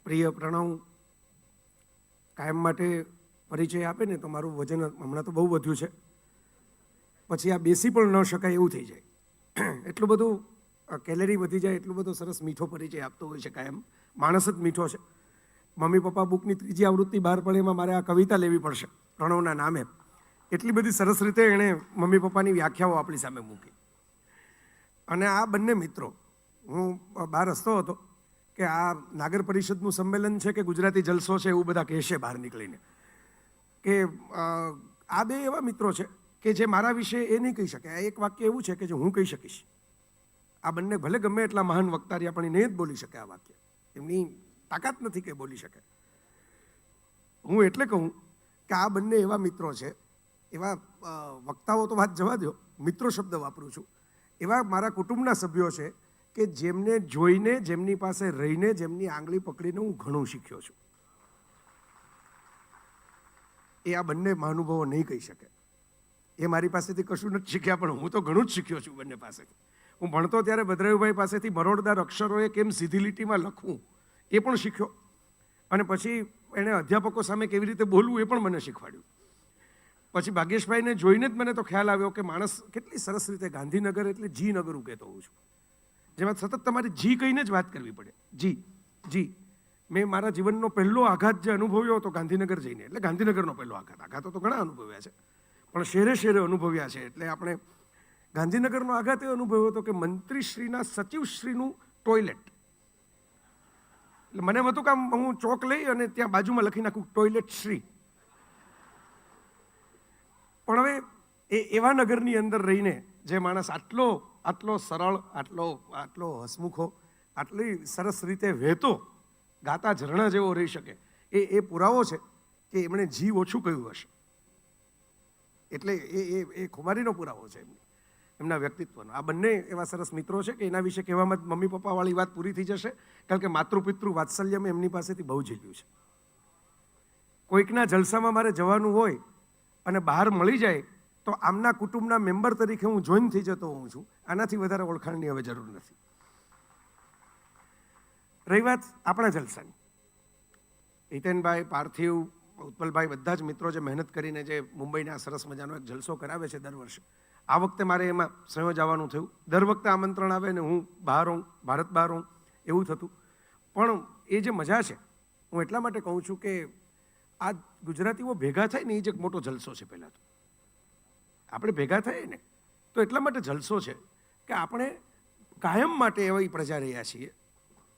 પ્રિય પ્રણવ કાયમ માટે પરિચય આપે ને તો મારું વજન હમણાં તો બહુ વધ્યું છે, પછી આ બેસી પણ ન શકાય એવું થઈ જાય. એટલું બધું કેલેરી વધી જાય, એટલું બધો સરસ મીઠો પરિચય આપતો હોય છે કાયમ. માણસ જ મીઠો છે. મમ્મી પપ્પા બુકની 3જી આવૃત્તિ બહાર પડે એમાં મારે આ કવિતા લેવી પડશે પ્રણવના નામે. એટલી બધી સરસ રીતે એણે મમ્મી પપ્પાની વ્યાખ્યાઓ આપણી સામે મૂકી. અને આ બંને મિત્રો, હું બહાર હસતો હતો કે આ નાગર પરિષદનું સંમેલન છે કે ગુજરાતી જલસો છે એવું બધા કહેશે બહાર નીકળીને, કે આ બે એવા મિત્રો છે કે જે મારા વિશે એ નહીં કહી શકે. આ એક વાક્ય એવું છે કે જે હું કહી શકીશ. આ બંને ભલે ગમે એટલા મહાન વક્તા રહ્યા પણ એ નહીં જ બોલી શકે આ વાક્ય. એમની તાકાત નથી કે બોલી શકે. હું એટલે કહું કે આ બંને એવા મિત્રો છે, એવા વક્તાઓ તો વાત જવા દો, મિત્રો શબ્દ વાપરું છું, એવા મારા કુટુંબના સભ્યો છે કે જેમને જોઈને, જેમની પાસે રહીને, જેમની આંગળી પકડીને હું ઘણું શીખ્યો છું. એ આ બંને મહાનુભાવો નહીં કહી શકે. એ મારી પાસેથી કશું નથી શીખ્યા, પણ હું તો ઘણું જ શીખ્યો છું બંને પાસેથી. હું ભણતો ત્યારે ભદ્રયુભાઈ પાસેથી મરોડદાર અક્ષરોએ કેમ સીધી લીટીમાં લખવું એ પણ શીખ્યો, અને પછી એણે અધ્યાપકો સામે કેવી રીતે બોલવું એ પણ મને શીખવાડ્યું. પછી ભાગ્યેશભાઈને જોઈને જ મને તો ખ્યાલ આવ્યો કે માણસ કેટલી સરસ રીતે ગાંધીનગર એટલે જી નગર હું કહેતો હોઉં છું, જેમાં સતત તમારે જી કહીને જ વાત કરવી પડે. જી. મેં મારા જીવનનો પહેલો આઘાત જે અનુભવ્યો હતો ગાંધીનગર જઈને, એટલે ગાંધીનગરનો પહેલો આઘાતો તો ઘણા અનુભવ્યા છે, પણ શહેરે શહેરે અનુભવ્યા છે. એટલે આપણે ગાંધીનગરનો આઘાત એ અનુભવ્યો હતો કે મંત્રીશ્રીના સચિવશ્રીનું ટોયલેટ. એટલે મને હતું કે હું ચોક લઈ અને ત્યાં બાજુમાં લખી નાખું ટોયલેટ શ્રી. પણ હવે એવા નગરની અંદર રહીને જે માણસ આટલો સરળ, આટલો હસમુખો, આટલી સરસ રીતે વહેતો ગાતા ઝરણા જેવો રહી શકે, એ પુરાવો છે કે એમણે જી ઓછું કહ્યું હશે. એટલે એ ખુમારીનો પુરાવો છે એમના વ્યક્તિત્વનો. આ બંને એવા સરસ મિત્રો છે કે એના વિશે કહેવામાં જ મમ્મી પપ્પાવાળી વાત પૂરી થઈ જશે, કારણ કે માતૃપિતૃ વાત્સલ્ય મેં એમની પાસેથી બહુ ઝીલ્યું છે. કોઈકના જલસામાં મારે જવાનું હોય અને બહાર મળી જાય તો આમના કુટુંબના મેમ્બર તરીકે હું જોઈન થઈ જતો હોઉં છું. આનાથી વધારે ઓળખાણની હવે જરૂર નથી. રહી વાત આપણા જલસાની, હિતેનભાઈ, પાર્થિવ, ઉત્પલભાઈ, બધા જ મિત્રો જે મહેનત કરીને જે મુંબઈના સરસ મજાનો એક જલસો કરાવે છે દર વર્ષે. આ વખતે મારે એમાં સંયોજ આવવાનું થયું. દર વખતે આમંત્રણ આવે ને હું બહાર હોઉં, ભારત બહાર હોઉં એવું થતું. પણ એ જે મજા છે, હું એટલા માટે કહું છું કે આ ગુજરાતીઓ ભેગા થાય ને એ જ એક મોટો જલસો છે. પહેલાં તો આપણે ભેગા થઈએ ને તો એટલા માટે જલસો છે કે આપણે કાયમ માટે એવી પ્રજા રહ્યા છીએ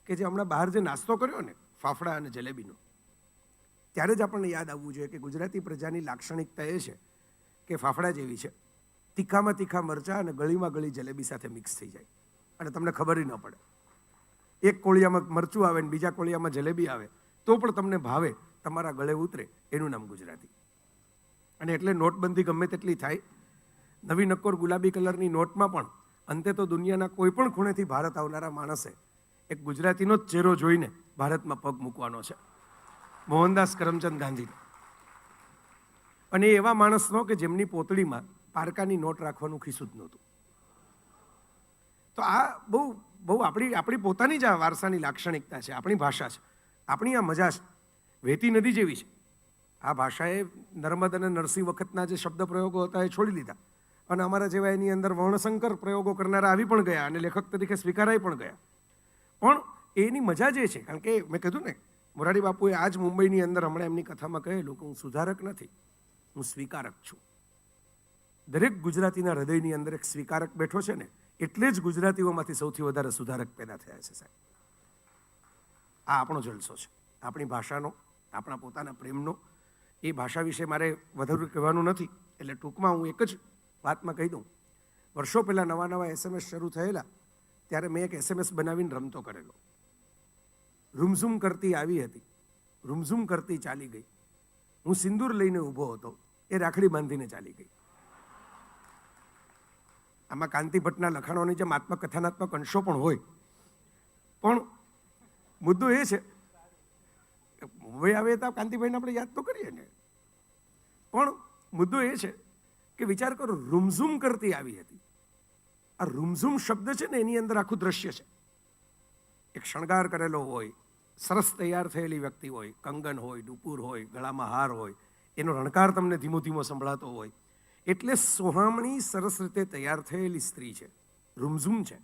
કે જે હમણાં બહાર જે નાસ્તો કર્યો ને ફાફડા અને જલેબીનો, ત્યારે જ આપણને યાદ આવવું જોઈએ કે ગુજરાતી પ્રજાની લાક્ષણિકતા એ છે કે ફાફડા જેવી છે, તીખામાં તીખા મરચાં અને ગળીમાં ગળી જલેબી સાથે મિક્સ થઈ જાય અને તમને ખબર ન પડે. એક કોળિયામાં મરચું આવે ને બીજા કોળિયામાં જલેબી આવે તો પણ તમને ભાવે, તમારા ગળે ઉતરે. એનું નામ ગુજરાતી. અને એટલે નોટબંધી ગમે તેટલી થાય, નવી નક્કોર ગુલાબી કલરની નોટમાં પણ અંતે તો દુનિયાના કોઈ પણ ખૂણેથી ભારત આવનારા માણસે એક ગુજરાતીનો જ ચહેરો જોઈને ભારતમાં પગ મૂકવાનો છે, મોહનદાસ કરમચંદ ગાંધી. અને એવા માણસનો કે જેમની પોતળીમાં પારકાની નોટ રાખવાનું ખિસ્સું જ નહોતું. તો આ બહુ આપણી પોતાની જ આ વારસાની લાક્ષણિકતા છે, આપણી ભાષા છે, આપણી આ મજા છે, વહેતી નદી જેવી છે. આ ભાષાએ નર્મદ અને નરસિંહ વખતના જે શબ્દ પ્રયોગો હતા એ છોડી દીધા, અને અમારા જેવા એની અંદર વર્ણશંકર પ્રયોગો કરનારા આવી પણ ગયા અને લેખક તરીકે સ્વીકારાઈ પણ ગયા. પણ એની મજા જે છે, કારણ કે મેં કીધું ને, મોરારી બાપુએ આજ મુંબઈની અંદર હમણાં એમની કથામાં કહેલું કે હું સુધારક નથી, હું સ્વીકારક છું. દરેક ગુજરાતીના હૃદયની અંદર એક સ્વીકારક બેઠો છે ને, એટલે જ ગુજરાતીઓમાંથી સૌથી વધારે સુધારક પેદા થયા છે સાહેબ. આ આપણો જલસો છે, આપણી ભાષાનો, આપણા પોતાના પ્રેમનો. એ ભાષા વિશે મારે વધારે કહેવાનું નથી, એટલે ટૂંકમાં હું એક જ વાતમાં કહી દઉં. વર્ષો પહેલાં નવા SMS શરૂ થયેલા ત્યારે મેં એક SMS બનાવીને રમતો કરેલો. રૂમઝૂમ કરતી આવી હતી, રૂમઝૂમ કરતી ચાલી ગઈ, હું સિંદૂર લઈને ઊભો હતો, એ રાખડી બાંધીને ચાલી ગઈ. આમાં કાંતિ ભટ્ટના લખાણોની જેમ આત્મકથાનાત્મક અંશો પણ હોય, પણ મુદ્દો એ છે, મુંબઈ આવે તો કાંતિભાઈને આપણે યાદ તો કરીએ ને, પણ મુદ્દો એ છે કે વિચાર કરો, રૂમઝૂમ કરતી આવી હતી. આ રૂમઝૂમ શબ્દ છે ને એની અંદર આખું દ્રશ્ય છે. એક શણગાર કરેલો હોય, સરસ તૈયાર થયેલી વ્યક્તિ હોય, કંગન હોય, ડુપુર હોય, ગળામાં હાર હોય, એનો રણકાર તમને ધીમો ધીમો સંભળાતો હોય, એટલે સોહામણી સરસ રીતે તૈયાર થયેલી સ્ત્રી છે, રૂમઝૂમ છે,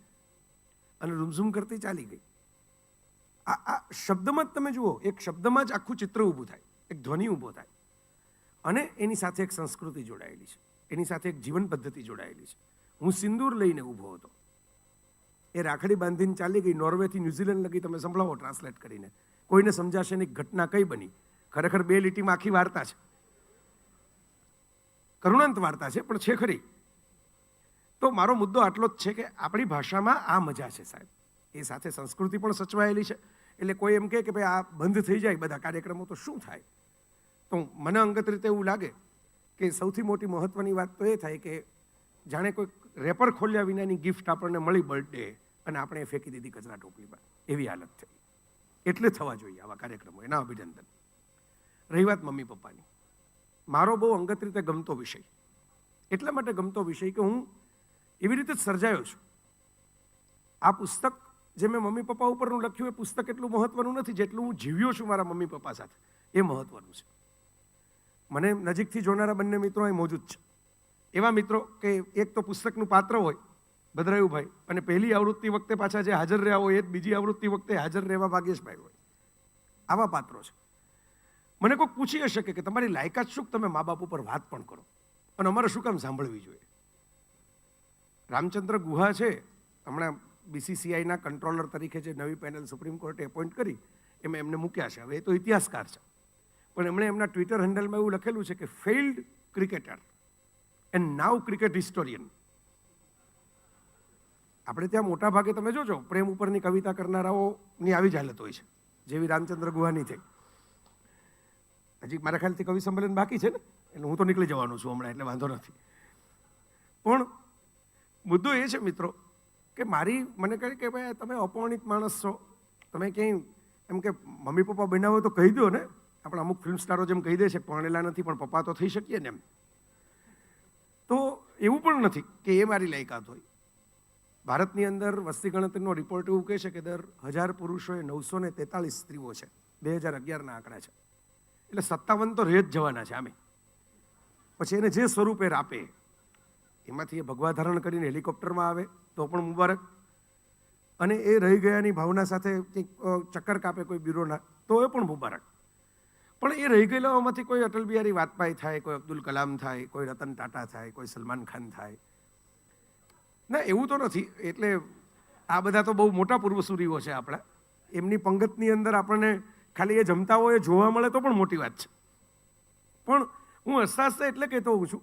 અને રૂમઝૂમ કરતી ચાલી ગઈ. આ શબ્દમાં જ તમે જુઓ, એક શબ્દમાં જ આખું ચિત્ર ઊભું થાય, એક ધ્વનિ ઊભો થાય, અને એની સાથે એક સંસ્કૃતિ જોડાયેલી છે, એની સાથે એક જીવન પદ્ધતિ જોડાયેલી છે. હું સિંદૂર લઈને ઊભો હતો, એ રાખડી બાંધીને ચાલી ગઈ. નોર્વેથી ન્યૂઝીલેન્ડ લગી તમે સંભળાવો ટ્રાન્સલેટ કરીને, કોઈને સમજાશે નહીં ઘટના કઈ બની. ખરેખર 2 લીટીમાં આખી વાર્તા છે, કરુણાંત વાર્તા છે, પણ છે ખરી. તો મારો મુદ્દો આટલો જ છે કે આપણી ભાષામાં આ મજા છે સાહેબ, એ સાથે સંસ્કૃતિ પણ સચવાયેલી છે. એટલે કોઈ એમ કહે કે ભાઈ આ બંધ થઈ જાય બધા કાર્યક્રમો તો શું થાય? તો મને અંગત રીતે એવું લાગે કે સૌથી મોટી મહત્વની વાત તો એ થાય કે જાણે કોઈ રેપર ખોલ્યા વિનાની ગિફ્ટ આપણને મળી બર્થડે, અને આપણે એ ફેંકી દીધી કચરા ટોપલીમાં, એવી હાલત થઈ. એટલે થવા જોઈએ આવા કાર્યક્રમો, એના અભિનંદન. રહી વાત મમ્મી પપ્પાની, મારો બહુ અંગત રીતે ગમતો વિષય, એટલા માટે ગમતો વિષય કે હું એવી રીતે જ સર્જાયો છું. આ પુસ્તક જે મેં મમ્મી પપ્પા ઉપરનું લખ્યું, એ પુસ્તક એટલું મહત્વનું નથી જેટલું હું જીવ્યો છું મારા મમ્મી પપ્પા સાથે, એ મહત્વનું છે. મને નજીકથી જોનારા બંને મિત્રો અહીં મોજૂદ છે. એવા મિત્રો કે એક તો પુસ્તકનું પાત્ર હોય ભદ્રાયુભાઈ, અને પહેલી આવૃત્તિ વખતે પાછા જે હાજર રહ્યા હોય એ જ બીજી આવૃત્તિ વખતે હાજર રહેવા ભાગ્યેશભાઈ હોય. આવા પાત્રો છે. મને કોઈ પૂછી શકે કે તમારી લાયકાત શું, તમે મા બાપ ઉપર વાત પણ કરો, અને અમારે શું કામ સાંભળવી જોઈએ? રામચંદ્ર ગુહા છે, હમણાં BCCIના કંટ્રોલર તરીકે જે નવી પેનલ સુપ્રીમ કોર્ટે એપોઇન્ટ કરી, એમાં એમને મૂક્યા છે. હવે એ તો ઇતિહાસકાર છે, પણ એમણે એમના ટ્વિટર હેન્ડલમાં એવું લખેલું છે કે failed cricketer and now cricket historian. આપણે ત્યાં મોટા ભાગે તમે જોજો પ્રેમ ઉપરની કવિતા કરનારાઓની આવી જ હાલત હોય છે, જેવી રામચંદ્ર ગુહાની થઈ. હજી મારા ખ્યાલથી કવિ સંમેલન બાકી છે ને, એટલે હું તો નીકળી જવાનો છું હમણાં, એટલે વાંધો નથી. પણ મુદ્દો એ છે મિત્રો કે મને કહે કે ભાઈ તમે અપરિણિત માણસ છો, તમે ક્યાંય એમ કે મમ્મી પપ્પા બનાવો તો કહી દો ને. આપણે અમુક ફિલ્મ સ્ટારો જેમ કહી દે છે પરણેલા નથી પણ પપ્પા તો થઈ શકીએ ને એમ. તો એવું પણ નથી કે એ મારી લાયકાત હોય. ભારતની અંદર વસ્તી ગણતરીનો રિપોર્ટ એવું કહે છે કે દર 1000 પુરુષોએ 943 સ્ત્રીઓ છે. 2011ના આંકડા છે. એટલે 57 તો રહી જ જવાના છે આમે. પછી એને જે સ્વરૂપે રાપે, એમાંથી એ ભગવા ધારણ કરીને હેલિકોપ્ટરમાં આવે તો પણ મુબારક, અને એ રહી ગયાની ભાવના સાથે ચક્કર કાપે કોઈ બ્યુરોના તો એ પણ મુબારક. પણ એ રહી ગયેલામાંથી કોઈ અટલ બિહારી વાજપેયી થાય, કોઈ અબ્દુલ કલામ થાય, કોઈ રતન ટાટા થાય, કોઈ સલમાન ખાન થાય. ના, એવું તો નથી. એટલે આ બધા તો બહુ મોટા પૂર્વસૂરીઓ છે આપણા. એમની પંગતની અંદર આપણને ખાલી એ જમતા હોય એ જોવા મળે તો પણ મોટી વાત છે. પણ હું હસતા એટલે કહેતો હોઉં છું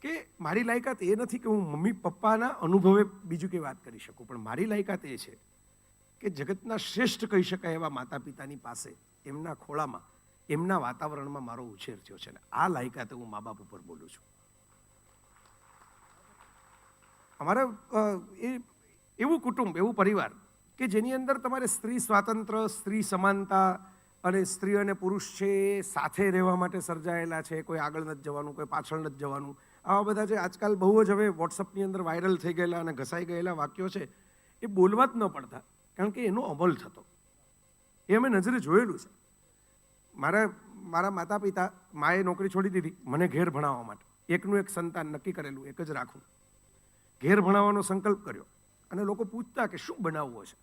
કે મારી લાયકાત એ નથી કે હું મમ્મી પપ્પાના અનુભવે બીજું કંઈ વાત કરી શકું, પણ મારી લાયકાત એ છે કે જગતના શ્રેષ્ઠ કહી શકાય એવા માતા પિતાની પાસે, એમના ખોળામાં, એમના વાતાવરણમાં મારો ઉછેર થયો છે. ને આ લાયકાતે હું મા બાપ ઉપર બોલું છું. અમારે એવું કુટુંબ, એવું પરિવાર કે જેની અંદર તમારે સ્ત્રી સ્વાતંત્ર્ય, સ્ત્રી સમાનતા અને સ્ત્રી અને પુરુષ છે સાથે રહેવા માટે સર્જાયેલા છે. કોઈ આગળ નથી જવાનું, કોઈ પાછળ નથી જવાનું. આવા બધા જે આજકાલ બહુ જ હવે વોટ્સઅપની અંદર વાયરલ થઈ ગયેલા અને ઘસાઈ ગયેલા વાક્યો છે, એ બોલવા જ ન પડતા, કારણ કે એનો અમલ થતો. એ અમે નજરે જોયેલું છે. મારા માતા પિતા, માએ નોકરી છોડી દીધી મને ઘેર ભણાવવા માટે. એકનું એક સંતાન નક્કી કરેલું, એક જ રાખવું. ઘેર ભણાવવાનો સંકલ્પ કર્યો, અને લોકો પૂછતા કે શું બનાવવો છે,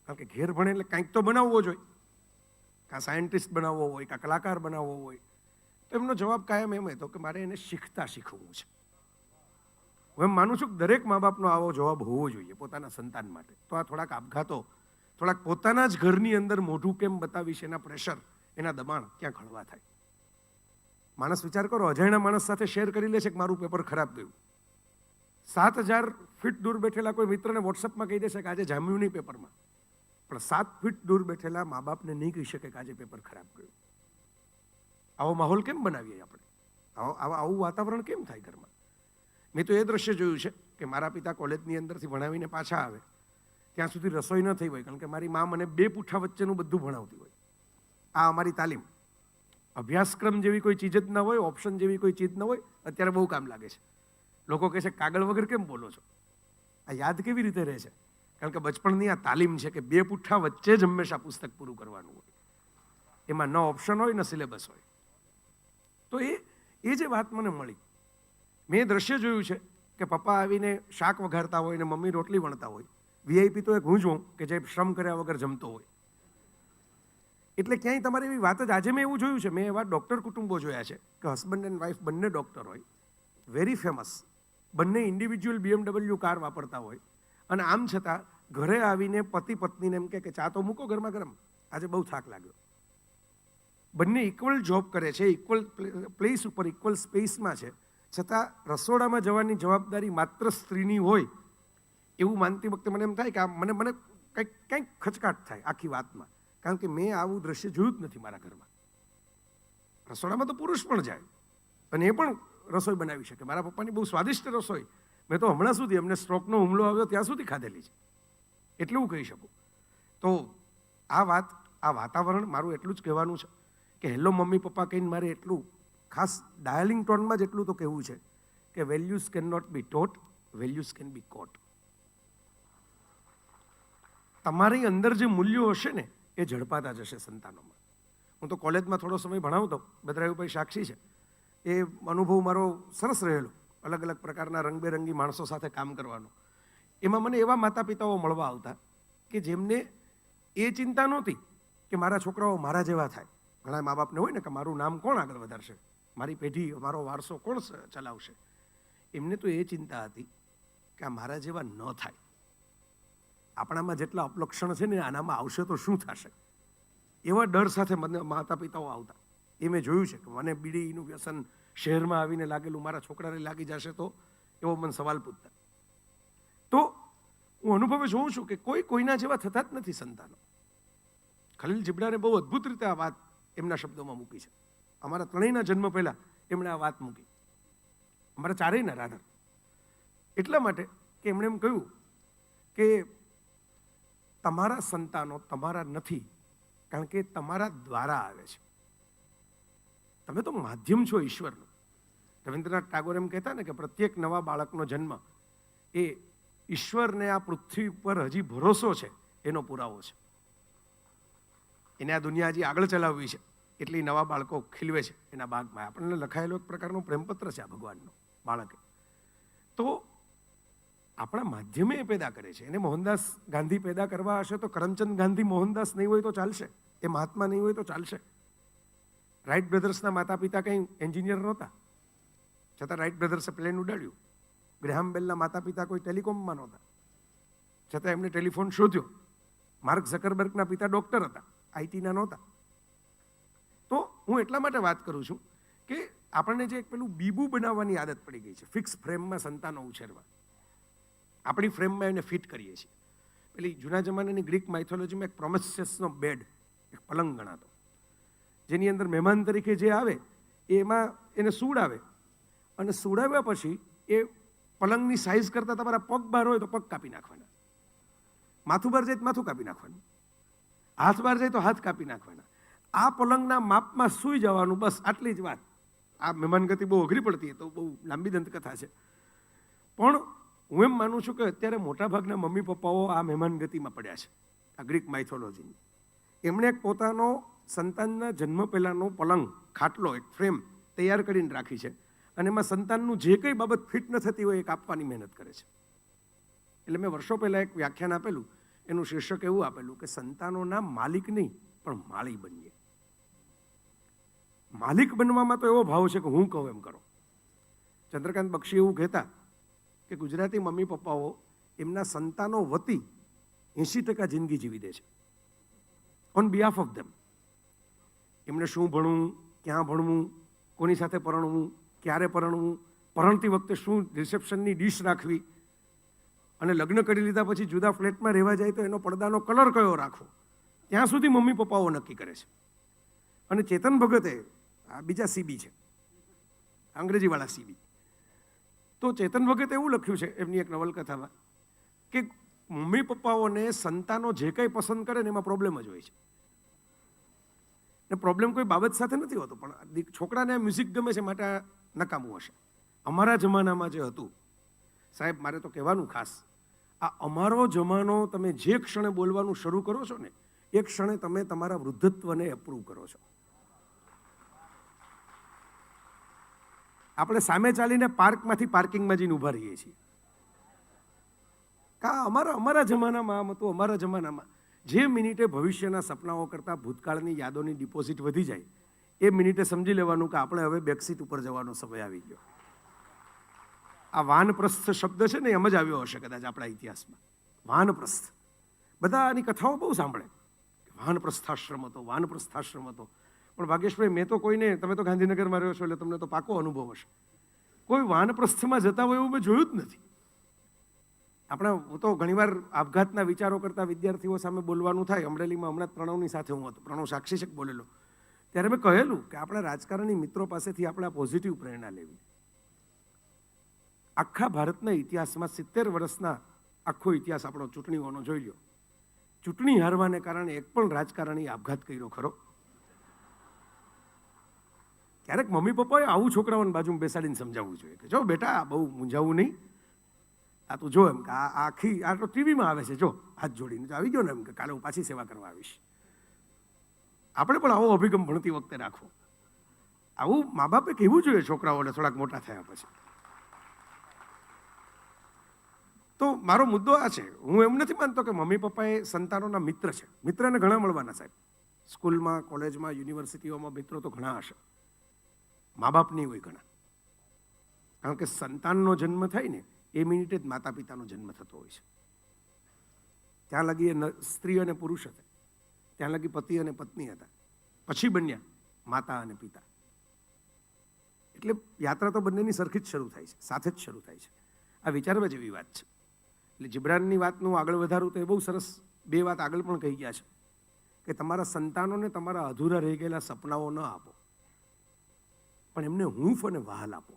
કારણ કે ઘેર ભણે એટલે કંઈક તો બનાવવો જોઈએ, કાં સાયન્ટિસ્ટ બનાવવો હોય, કાં કલાકાર બનાવવો હોય. તો એમનો જવાબ કાયમ એમ હતો કે મારે એને શીખવું છે. હું એમ માનું છું કે દરેક મા બાપનો આવો જવાબ હોવો જોઈએ પોતાના સંતાન માટે. તો આ થોડાક આપઘાતો, થોડાક પોતાના જ ઘરની અંદર મોઢું કેમ બતાવીશ એના પ્રેશર, એના દબાણ ક્યાં હળવા થાય. માણસ વિચાર કરો, અજાણ્યા માણસ સાથે શેર કરી લે છે કે મારું પેપર ખરાબ ગયું. 7000 ફીટ દૂર બેઠેલા કોઈ મિત્રને વોટ્સઅપમાં કહી દેશે કે આજે જામ્યું નહીં પેપરમાં, પણ 7 ફીટ દૂર બેઠેલા મા બાપને નહીં કહી શકે કે આજે પેપર ખરાબ ગયું. આવો માહોલ કેમ બનાવીએ આપણે? આવું વાતાવરણ કેમ થાય ઘરમાં? મેં તો એ દ્રશ્ય જોયું છે કે મારા પિતા કોલેજની અંદરથી ભણાવીને પાછા આવે ત્યાં સુધી રસોઈ ન થઈ હોય, કારણ કે મારી મા મને 2 પૂઠા વચ્ચેનું બધું ભણાવતી હોય. આ અમારી તાલીમ. અભ્યાસક્રમ જેવી કોઈ ચીજ જ ન હોય, ઓપ્શન જેવી કોઈ ચીજ ન હોય. અત્યારે બહુ કામ લાગે છે. લોકો કહે છે કાગળ વગર કેમ બોલો છો? આ યાદ કેવી રીતે રહે છે? કારણ કે બચપણની આ તાલીમ છે કે 2 પુઠ્ઠા વચ્ચે જ હંમેશા પુસ્તક પૂરું કરવાનું હોય. એમાં ન ઓપ્શન હોય ન સિલેબસ હોય. તો એ જે વાત મને મળી, મેં દ્રશ્ય જોયું છે કે પપ્પા આવીને શાક વઘારતા હોય ને મમ્મી રોટલી વણતા હોય. વીઆઈપી તો એક હું જ હોઉં કે જે શ્રમ કર્યા વગર જમતો હોય. એટલે ક્યાંય તમારી એવી વાત જ, આજે મેં એવું જોયું છે, મેં એવા ડૉક્ટર કુટુંબો જોયા છે કે હસબન્ડ એન્ડ વાઈફ બંને ડૉક્ટર હોય, વેરી ફેમસ, બંને ઇન્ડિવિજ્યુઅલ BMW કાર વાપરતા હોય, અને આમ છતાં ઘરે આવીને પતિ પત્નીને એમ કે ચા તો મૂકો ગરમા ગરમ, આજે બહુ થાક લાગ્યો. બંને ઇક્વલ જોબ કરે છે, ઇક્વલ પ્લેસ ઉપર, ઇક્વલ સ્પેસમાં છે, છતાં રસોડામાં જવાની જવાબદારી માત્ર સ્ત્રીની હોય એવું માનતી વખતે મને એમ થાય કે મને કંઈક ખચકાટ થાય આખી વાતમાં. કારણ કે મેં આવું દ્રશ્ય જોયું જ નથી મારા ઘરમાં. રસોડામાં તો પુરુષ પણ જાય અને એ પણ રસોઈ બનાવી શકે. મારા પપ્પાની બહુ સ્વાદિષ્ટ રસોઈ મેં તો હમણાં સુધી, અમને સ્ટ્રોકનો હુમલો આવ્યો ત્યાં સુધી ખાધેલી છે, એટલું કહી શકું. તો આ વાતાવરણ મારું એટલું જ કહેવાનું છે કે હેલો મમ્મી પપ્પા કહીને મારે એટલું ખાસ ડાયલિંગ ટોનમાં જ એટલું તો કહેવું છે કે values can not be taught, values can be caught. તમારી અંદર જે મૂલ્યો હશે ને એ ઝડપાતા જશે સંતાનોમાં. હું તો કોલેજમાં થોડો સમય ભણાવતો, બદરાયુભાઈ સાક્ષી છે, એ અનુભવ મારો સરસ રહેલો, અલગ અલગ પ્રકારના રંગબેરંગી માણસો સાથે કામ કરવાનો. એમાં મને એવા માતા પિતાઓ મળવા આવતા કે જેમને એ ચિંતા નહોતી કે મારા છોકરાઓ મારા જેવા થાય. ઘણા મા બાપને હોય ને કે મારું નામ કોણ આગળ વધારશે, મારી પેઢી, મારો વારસો કોણ ચલાવશે. એમને તો એ ચિંતા હતી કે આ મારા જેવા ન થાય. આપણામાં જેટલા અપલક્ષણ છે ને આનામાં આવશે તો શું થશે, એવા ડર સાથે મને માતા પિતાઓ આવતા. એ મેં જોયું છે કે મને બીડીનું વ્યસન શહેરમાં આવીને લાગેલું મારા છોકરાને લાગી જશે તો એવો મને સવાલ પૂછતા. તો હું અનુભવે જોઉં છું કે કોઈના જેવા થતા જ નથી સંતાનો. ખલીલ જીબ્રાને બહુ અદ્ભુત રીતે આ વાત એમના શબ્દોમાં મૂકી છે. અમારા ત્રણેયના જન્મ પહેલાં એમણે આ વાત મૂકી, અમારા ચારેયના રાધર. એટલા માટે કે એમણે એમ કહ્યું કે તમારા સંતાનો તમારા નથી, કારણ કે તમારા દ્વારા આવે છે. તમે તો માધ્યમ છો ઈશ્વરનું. રવિન્દ્રનાથ ટાગોર એમ કહેતા ને કે પ્રત્યેક નવા બાળકનો જન્મ એ ઈશ્વરને આ પૃથ્વી પર હજી ભરોસો છે એનો પુરાવો છે. એને આ દુનિયા હજી આગળ ચલાવવી છે એટલી નવા બાળકો ખીલવે છે એના બાગમાં. આપણને લખાયેલો એક પ્રકારનો પ્રેમપત્ર છે આ ભગવાનનો બાળકે. તો આપણા માધ્યમે એ પેદા કરે છે. એને મોહનદાસ ગાંધી પેદા કરવા હશે તો કરમચંદ ગાંધી મોહનદાસ નહીં હોય તો ચાલશે, એ મહાત્મા નહીં હોય તો ચાલશે. રાઇટ બ્રધર્સના માતા પિતા કંઈ એન્જિનિયર નહોતા, છતાં રાઇટ બ્રધર્સે પ્લેન ઉડાડ્યું. ગ્રેહામ બેલના માતા પિતા કોઈ ટેલિકોમમાં નહોતા, છતાં એમણે ટેલિફોન શોધ્યો. માર્ક ઝકરબર્ગના પિતા ડૉક્ટર હતા, આઈટીના નહોતા. તો હું એટલા માટે વાત કરું છું કે આપણને જે એક પેલું બીબું બનાવવાની આદત પડી ગઈ છે, ફિક્સ ફ્રેમમાં સંતાનો ઉછેરવા. આપણી ફ્રેમમાં એને ફિટ કરીએ છીએ. પેલી જૂના જમાનાની ગ્રીક માઇથોલોજીમાં એક પ્રોમેસેસનો બેડ, એક પલંગ ગણાતો, જેની અંદર મહેમાન તરીકે જે આવે એમાં એને સૂડાવે, અને સૂડાવ્યા પછી એ પલંગની સાઇઝ કરતાં તમારા પગ બહાર હોય તો પગ કાપી નાખવાના, માથું બહાર જાય તો માથું કાપી નાખવાનું, હાથ બહાર જાય તો હાથ કાપી નાખવાના. આ પલંગના માપમાં સૂઈ જવાનું, બસ આટલી જ વાત. આ મહેમાનગતિ બહુ અઘરી પડતી, તો બહુ લાંબી દંતકથા છે. પણ હું એમ માનું છું કે અત્યારે મોટાભાગના મમ્મી પપ્પાઓ આ મહેમાનગતિમાં પડ્યા છે, આ ગ્રીક માઇથોલોજીની. એમણે એક પોતાનો સંતાનના જન્મ પહેલાંનો પલંગ, ખાટલો, એક ફ્રેમ તૈયાર કરીને રાખી છે, અને એમાં સંતાનનું જે કંઈ બાબત ફિટ ન થતી હોય એ કાપવાની મહેનત કરે છે. એટલે મેં વર્ષો પહેલાં એક વ્યાખ્યાન આપેલું, એનું શીર્ષક એવું આપેલું કે સંતાનોના માલિક નહીં પણ માળી બનીએ. માલિક બનવામાં તો એવો ભાવ છે કે હું કહું એમ કરો. ચંદ્રકાંત બક્ષી એવું કહેતા કે ગુજરાતી મમ્મી પપ્પાઓ એમના સંતાનો વતી 80% જિંદગી જીવી દે છે, ઓન બિહાફ ઓફ ધેમ. એમને શું ભણવું, ક્યાં ભણવું, કોની સાથે પરણવું, ક્યારે પરણવું, પરણતી વખતે શું રિસેપ્શનની ડીશ રાખવી, અને લગ્ન કરી લીધા પછી જુદા ફ્લેટમાં રહેવા જાય તો એનો પડદાનો કલર કયો રાખવો, ત્યાં સુધી મમ્મી પપ્પાઓ નક્કી કરે છે. અને ચેતન ભગતે, આ બીજા સીબી છે, અંગ્રેજીવાળા સીબી, તો ચેતન ભગતે એવું લખ્યું છે એમની એક નવલકથામાં કે મમ્મી પપ્પાઓને સંતાનો જે કંઈ પસંદ કરે ને એમાં પ્રોબ્લેમ જ હોય છે. ને પ્રોબ્લેમ કોઈ બાબત સાથે નથી હોતો, પણ છોકરાને મ્યુઝિક ગમે છે માટે નકામું હશે. અમારા જમાનામાં જે હતું, સાહેબ મારે તો કહેવાનું ખાસ, આ અમારો જમાનો તમે જે ક્ષણે બોલવાનું શરૂ કરો છો ને એ ક્ષણે તમે તમારા વૃદ્ધત્વને અપ્રૂવ કરો છો. આપણે સામે ચાલીને પાર્કમાંથી પાર્કિંગમાં જઈને ઊભા રહીએ છીએ. અમારા જમાનામાં આમ હતું. અમારા જમાનામાં જે મિનિટે ભવિષ્યના સપનાઓ કરતાં ભૂતકાળની યાદોની ડિપોઝિટ વધી જાય એ મિનિટે સમજી લેવાનું કે આપણે હવે બેકસીટ ઉપર જવાનો સમય આવી ગયો. આ વાનપ્રસ્થ શબ્દ છે ને એમ જ આવ્યો હશે કદાચ આપણા ઇતિહાસમાં. વાનપ્રસ્થ, બધા આની કથાઓ બહુ સાંભળે. વાનપ્રસ્થાશ્રમ હતો, વાનપ્રસ્થાશ્રમ હતો. પણ ભાગ્યેશભાઈ, મેં તો કોઈને, તમે તો ગાંધીનગરમાં રહ્યો છો એટલે તમને તો પાકો અનુભવ હશે, કોઈ વાનપ્રસ્થમાં જતા હોય એવું મેં જોયું જ નથી. હું તો ઘણીવાર આપઘાતના વિચારો કરતા વિદ્યાર્થીઓ સામે બોલવાનું થાય. અમરેલીમાં હમણાં પ્રણવની સાથે હું હતો, પ્રણવ સાક્ષીશક બોલેલો, ત્યારે મેં કહેલું કે આપણા રાજકારણી મિત્રો પાસેથી આપણે આ પોઝિટિવ પ્રેરણા લેવી. આખા ભારતના ઇતિહાસમાં 70 વર્ષના આખો ઇતિહાસ આપણો ચૂંટણીઓનો જોઈ લો. ચૂંટણી હારવાને કારણે એક પણ રાજકારણી આપઘાત કર્યો ખરો? ક્યારેક મમ્મી પપ્પાએ આવું છોકરાઓની બાજુમાં બેસાડીને સમજાવવું જોઈએ કે જો બેટા, બહુ મૂંઝાવું નહીં, આ તું જો એમ કે આ તો ટીવીમાં આવે છે, જો હાથ જોડીને તો આવી ગયો ને એમ કે કાલે હું પાછી સેવા કરવા આવીશ. આપણે પણ આવો અભિગમ ભણતી વખતે રાખવો. આવું મા બાપે કહેવું જોઈએ છોકરાઓને થોડાક મોટા થયા પછી. તો મારો મુદ્દો આ છે, હું એમ નથી માનતો કે મમ્મી પપ્પા એ સંતાનોના મિત્ર છે. મિત્રને ઘણા મળવાના સાહેબ, સ્કૂલમાં, કોલેજમાં, યુનિવર્સિટીઓમાં મિત્રો તો ઘણા હશે, મા બાપ નહીં હોય ઘણા. કારણ કે સંતાનનો જન્મ થાય ને એ મિનિટે જ માતા પિતાનો જન્મ થતો હોય છે. ત્યાં લગી એ સ્ત્રી અને પુરુષ હતા, ત્યાં લગી પતિ અને પત્ની હતા, પછી બન્યા માતા અને પિતા. એટલે યાત્રા તો બંનેની સરખી જ શરૂ થાય છે, સાથે જ શરૂ થાય છે. આ વિચારવા જેવી વાત છે. એટલે જિબ્રાનની વાતનું આગળ વધારું તો એ બહુ સરસ 2 વાત આગળ પણ કહી ગયા છે કે તમારા સંતાનોને તમારા અધૂરા રહી ગયેલા સપનાઓ ન આપો, પણ એમને હૂંફ અને વહાલ આપો.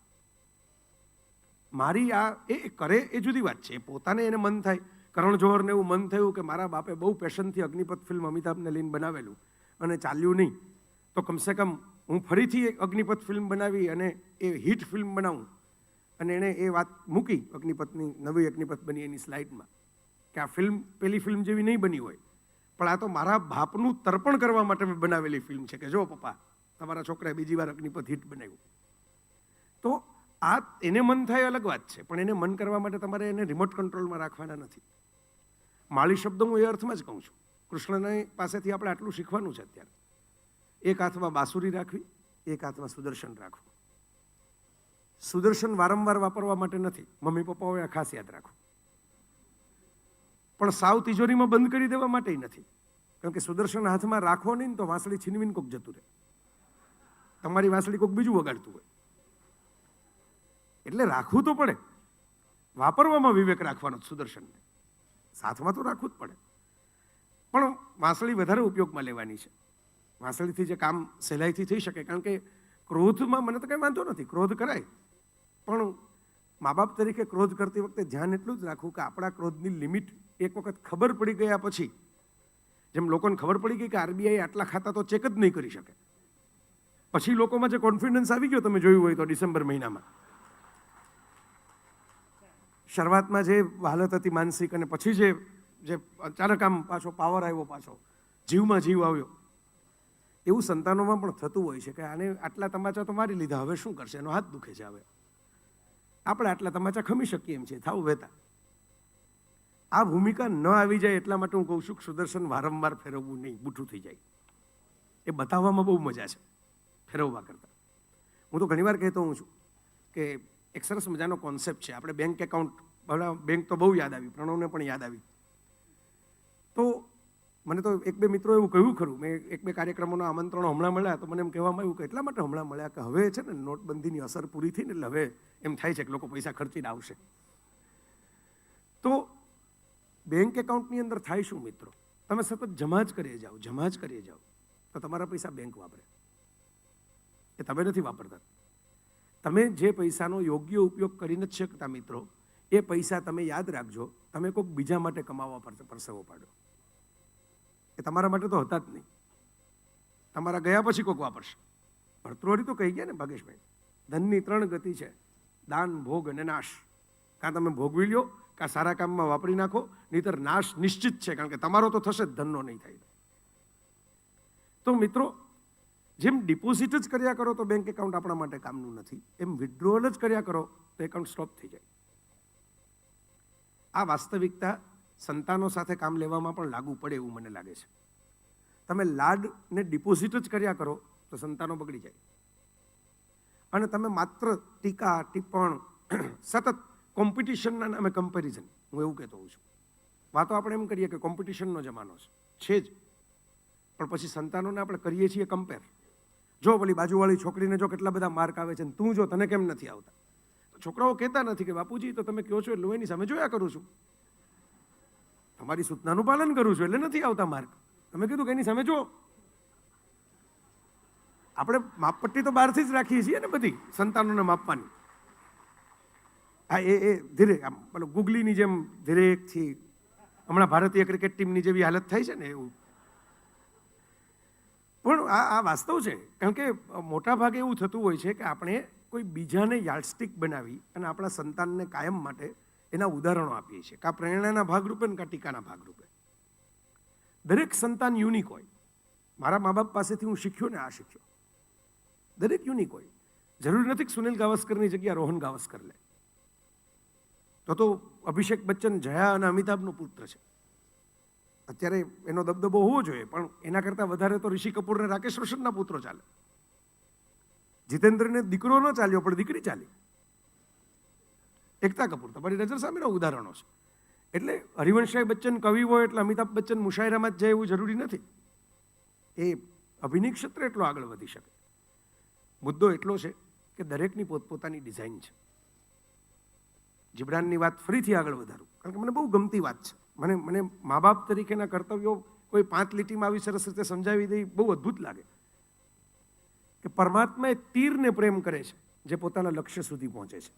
મારી આ એ કરે એ જુદી વાત છે, પોતાને એને મન થાય. કરણ જોહરને એવું મન થયું કે મારા બાપે બહુ પેશનથી અગ્નિપથ ફિલ્મ અમિતાભને લઈને બનાવેલું અને ચાલ્યું નહીં, તો કમસે કમ હું ફરીથી એક અગ્નિપથ ફિલ્મ બનાવી અને એ હિટ ફિલ્મ બનાવું. અને એણે એ વાત મૂકી અગ્નિપથની, નવી અગ્નિપથ બની એની સ્લાઇડમાં કે આ ફિલ્મ પેલી ફિલ્મ જેવી નહીં બની હોય, પણ આ તો મારા બાપનું તર્પણ કરવા માટે બનાવેલી ફિલ્મ છે કે જો પપ્પા, તમારા છોકરાએ બીજી વાર અગ્નિપથ હિટ બનાવ્યું. તો આ એને મન થાય અલગ વાત છે, પણ એને મન કરવા માટે તમારે એને રિમોટ કંટ્રોલમાં રાખવાના નથી. માળી શબ્દ હું એ અર્થમાં જ કહું છું. કૃષ્ણને પાસેથી આપણે આટલું શીખવાનું છે અત્યારે. એક હાથમાં બાંસુરી રાખવી, એક હાથમાં સુદર્શન રાખવું. સુદર્શન વારંવાર વાપરવા માટે નથી, મમ્મી પપ્પાઓએ આ ખાસ યાદ રાખવું. પણ સાવ તિજોરીમાં બંધ કરી દેવા માટે નથી, કારણ કે સુદર્શન હાથમાં રાખવો નહીં તો વાંસળી છીનવીને કોક જતું રહે, તમારી વાંસળી કોક બીજું વગાડતું હોય. એટલે રાખવું તો પડે, વાપરવામાં વિવેક રાખવાનો સુદર્શનને, સાથમાં તો રાખવું જ પડે. પણ વાંસળી વધારે ઉપયોગમાં લેવાની છે. વાંસળીથી જે કામ સહેલાઈથી થઈ શકે, કારણ કે ક્રોધમાં મને તો કંઈ વાંધો નથી, ક્રોધ કરાય, પણ મા બાપ તરીકે ક્રોધ કરતી વખતે ધ્યાન એટલું જ રાખવું કે આપણા ક્રોધની લિમિટ એક વખત ખબર પડી ગયા પછી, જેમ લોકોને ખબર પડી ગઈ કે આરબીઆઈ આટલા ખાતા તો ચેક જ નહીં કરી શકે, પછી લોકોમાં જે કોન્ફિડન્સ આવી ગયો, તમે જોયું હોય તો ડિસેમ્બર મહિનામાં શરૂઆતમાં જે હાલત હતી માનસિક, અને પછી જે અચાનક આમ પાછો પાવર આવ્યો, પાછો જીવમાં જીવ આવ્યો, એવું સંતાનોમાં પણ થતું હોય છે કે આને આટલા તમાચા તો મારી લીધા, હવે શું કરશે, એનો હાથ દુખે છે, હવે આપણે આટલા તમાચા ખમી શકીએ એમ છે, થાવ વહેતા. આ ભૂમિકા ન આવી જાય એટલા માટે હું કહું છું કે સુદર્શન વારંવાર ફેરવવું નહીં, બૂઠું થઈ જાય. એ બતાવવામાં બહુ મજા છે ફેરવવા કરતાં. હું તો ઘણીવાર કહેતો હું છું કે એક સરસ મજાનો કોન્સેપ્ટ છે. આપણે બેંક એકાઉન્ટ, બેંક તો બહુ યાદ આવી, પ્રણવને પણ યાદ આવી. તો મને તો 1-2 મિત્રો એવું કહ્યું ખરું, મેં 1-2 કાર્યક્રમોના આમંત્રણો હમણાં મળ્યા તો મને એમ કહેવામાં આવ્યું કે એટલા માટે હમણાં મળ્યા કે હવે છે ને નોટબંધીની અસર પૂરી થઈ ને, એટલે હવે એમ થાય છે કે લોકો પૈસા ખર્ચીને આવશે. તો બેંક એકાઉન્ટની અંદર થાય શું મિત્રો, તમે સતત જમા જ કરીએ જાઓ તો તમારા પૈસા બેંક વાપરે, એ તમે નથી વાપરતા. તમે જે પૈસાનો યોગ્ય ઉપયોગ કરી નથી શકતા મિત્રો, એ પૈસા તમે યાદ રાખજો, તમે કોઈક બીજા માટે કમાવા પરસેવો પાડો. એ તમારા માટે તો હતા જ નહીં, તમારા ગયા પછી કોઈક વાપરશે. ભર્તૃહરિ તો કહી ગયા ને ભાગેશભાઈ, ધનની 3 ગતિ છે, દાન, ભોગ અને નાશ. કાં તમે ભોગવી લ્યો, કાં સારા કામમાં વાપરી નાખો, નહીંતર નાશ નિશ્ચિત છે, કારણ કે તમારો તો થશે જ, ધનનો નહીં થાય. તો મિત્રો, જેમ ડિપોઝિટ જ કર્યા કરો તો બેંક એકાઉન્ટ આપણા માટે કામનું નથી, એમ વિથડ્રોઅલ જ કર્યા કરો તો એકાઉન્ટ સ્ટોપ થઈ જાય. આ વાસ્તવિકતા સંતાનો સાથે કામ લેવામાં પણ લાગુ પડે એવું મને લાગે છે. તમે લાડ ને ડિપોઝિટ જ કર્યા કરો તો સંતાનો બગડી જાય. અને તમે માત્ર ટીકા ટિપ્પણ, સતત કોમ્પિટિશનના નામે કમ્પેરિઝન, હું એવું કહેતો હોઉં છું. વાતો આપણે એમ કરીએ કે કોમ્પિટિશનનો જમાનો છે જ, પણ પછી સંતાનોને આપણે કરીએ છીએ કમ્પેર. જો પેલી બાજુવાળી છોકરીને જો કેટલા બધા માર્ક આવે છે, તું જો તને કેમ નથી આવતા. તો છોકરાઓ કહેતા નથી કે બાપુજી તો તમે કહો છો એટલે હું એની સામે જોયા કરું છું, તમારી સૂચનાનું પાલન કરું છું એટલે નથી આવતા માર્ક. તમે કીધું કે એની સામે જો. આપણે માપપટ્ટી તો બહારથી જ રાખીએ છીએ ને બધી સંતાનોને માપવાની. હા, એ ધીરે આમ પેલો ગુગલીની જેમ ધીરેથી હમણાં ભારતીય ક્રિકેટ ટીમની જેવી હાલત થાય છે ને એવું. પણ આ વાસ્તવ છે, કારણ કે મોટા ભાગે એવું થતું હોય છે કે આપણે કોઈ બીજાને યાર્ડસ્ટિક બનાવી અને આપણા સંતાનને કાયમ માટે એના ઉદાહરણો આપીએ છીએ, કાં પ્રેરણાના ભાગરૂપે ને કાં ટીકાના ભાગરૂપે. દરેક સંતાન યુનિક હોય. મારા મા બાપ પાસેથી હું શીખ્યો ને આ શીખ્યો. દરેક યુનિક હોય. જરૂરી નથી કે સુનિલ ગાવસ્કરની જગ્યા રોહન ગાવસ્કર લે. તો અભિષેક બચ્ચન જયા અને અમિતાભનો પુત્ર છે. અત્યારે એનો દબદબો હોવો જોઈએ, પણ એના કરતાં વધારે તો ઋષિ કપૂર ને રાકેશ રોશનના પુત્રો ચાલે. જીતેન્દ્રને દીકરો ન ચાલ્યો પણ દીકરી ચાલી. એકતા કપૂર તમારી નજર સામેના ઉદાહરણો છે. એટલે હરિવંશરાય બચ્ચન કવિ હોય એટલે અમિતાભ બચ્ચન મુશાયરામાં જ જાય એવું જરૂરી નથી. એ અભિનય ક્ષેત્રે એટલો આગળ વધી શકે. મુદ્દો એટલો છે કે દરેકની પોતપોતાની ડિઝાઇન છે. જીબ્રાનની વાત ફરીથી આગળ વધારું, કારણ કે મને બહુ ગમતી વાત છે. મને મા બાપ તરીકેના કર્તવ્યો કોઈ 5 લીટીમાં આવી સરસ રીતે સમજાવી દે, બહુ અદ્ભુત લાગે. કે પરમાત્મા એ તીરને પ્રેમ કરે છે જે પોતાના લક્ષ્ય સુધી પહોંચે છે,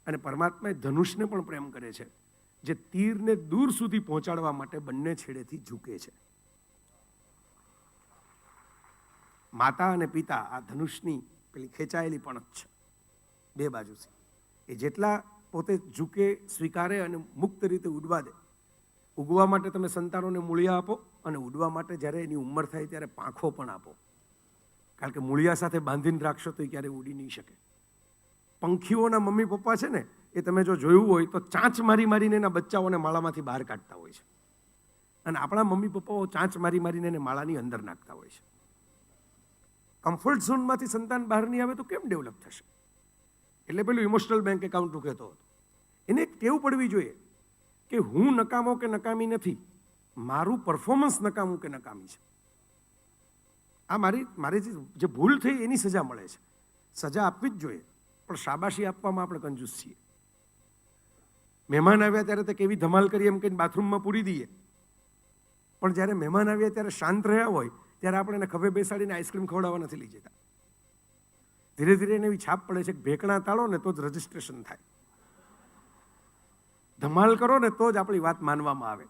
અને પરમાત્મા એ ધનુષને પણ પ્રેમ કરે છે જે તીરને દૂર સુધી પહોંચાડવા માટે બંને છેડેથી ઝૂકે છે. માતા અને પિતા આ ધનુષની પેલી ખેંચાયેલી પણ જ છે બે બાજુથી. એ જેટલા પોતે ઝૂકે, સ્વીકારે અને મુક્ત રીતે ઉડવા દે. ઉગવા માટે તમે સંતાનોને મૂળિયા આપો, અને ઉડવા માટે જ્યારે એની ઉંમર થાય ત્યારે પાંખો પણ આપો, કારણ કે મૂળિયા સાથે બાંધીને રાખશો તો એ ક્યારેય ઉડી નહીં શકે. પંખીઓના મમ્મી પપ્પા છે ને, એ તમે જો જોયું હોય તો ચાંચ મારી મારીને એના બચ્ચાઓને માળામાંથી બહાર કાઢતા હોય છે, અને આપણા મમ્મી પપ્પાઓ ચાંચ મારી મારીને એને માળાની અંદર નાખતા હોય છે. કમ્ફર્ટ ઝોનમાંથી સંતાન બહાર નહીં આવે તો કેમ ડેવલપ થશે? એટલે પેલું ઇમોશનલ બેંક એકાઉન્ટ કહેતો હતો, એને એક ટેવ પડવી જોઈએ કે હું નકામો કે નકામી નથી, મારું પરફોર્મન્સ નકામું કે નકામી છે. આ મારી જે ભૂલ થઈ એની સજા મળે છે. સજા આપવી જ જોઈએ, પણ શાબાશી આપવામાં આપણે કંજૂસ છીએ. મહેમાન આવ્યા ત્યારે તે કેવી ધમાલ કરી એમ કહીને બાથરૂમમાં પૂરી દઈએ, પણ જ્યારે મહેમાન આવ્યા ત્યારે શાંત રહ્યા હોય ત્યારે આપણે એને ખભે બેસાડીને આઈસ્ક્રીમ ખવડાવવા નથી લઈ જતા. ધીરે ધીરે એને એવી છાપ પડે છે કે ભેકણા તાળો ને તો જ રજિસ્ટ્રેશન થાય, ધમાલ કરો ને તો જ આપણી વાત માનવામાં આવે.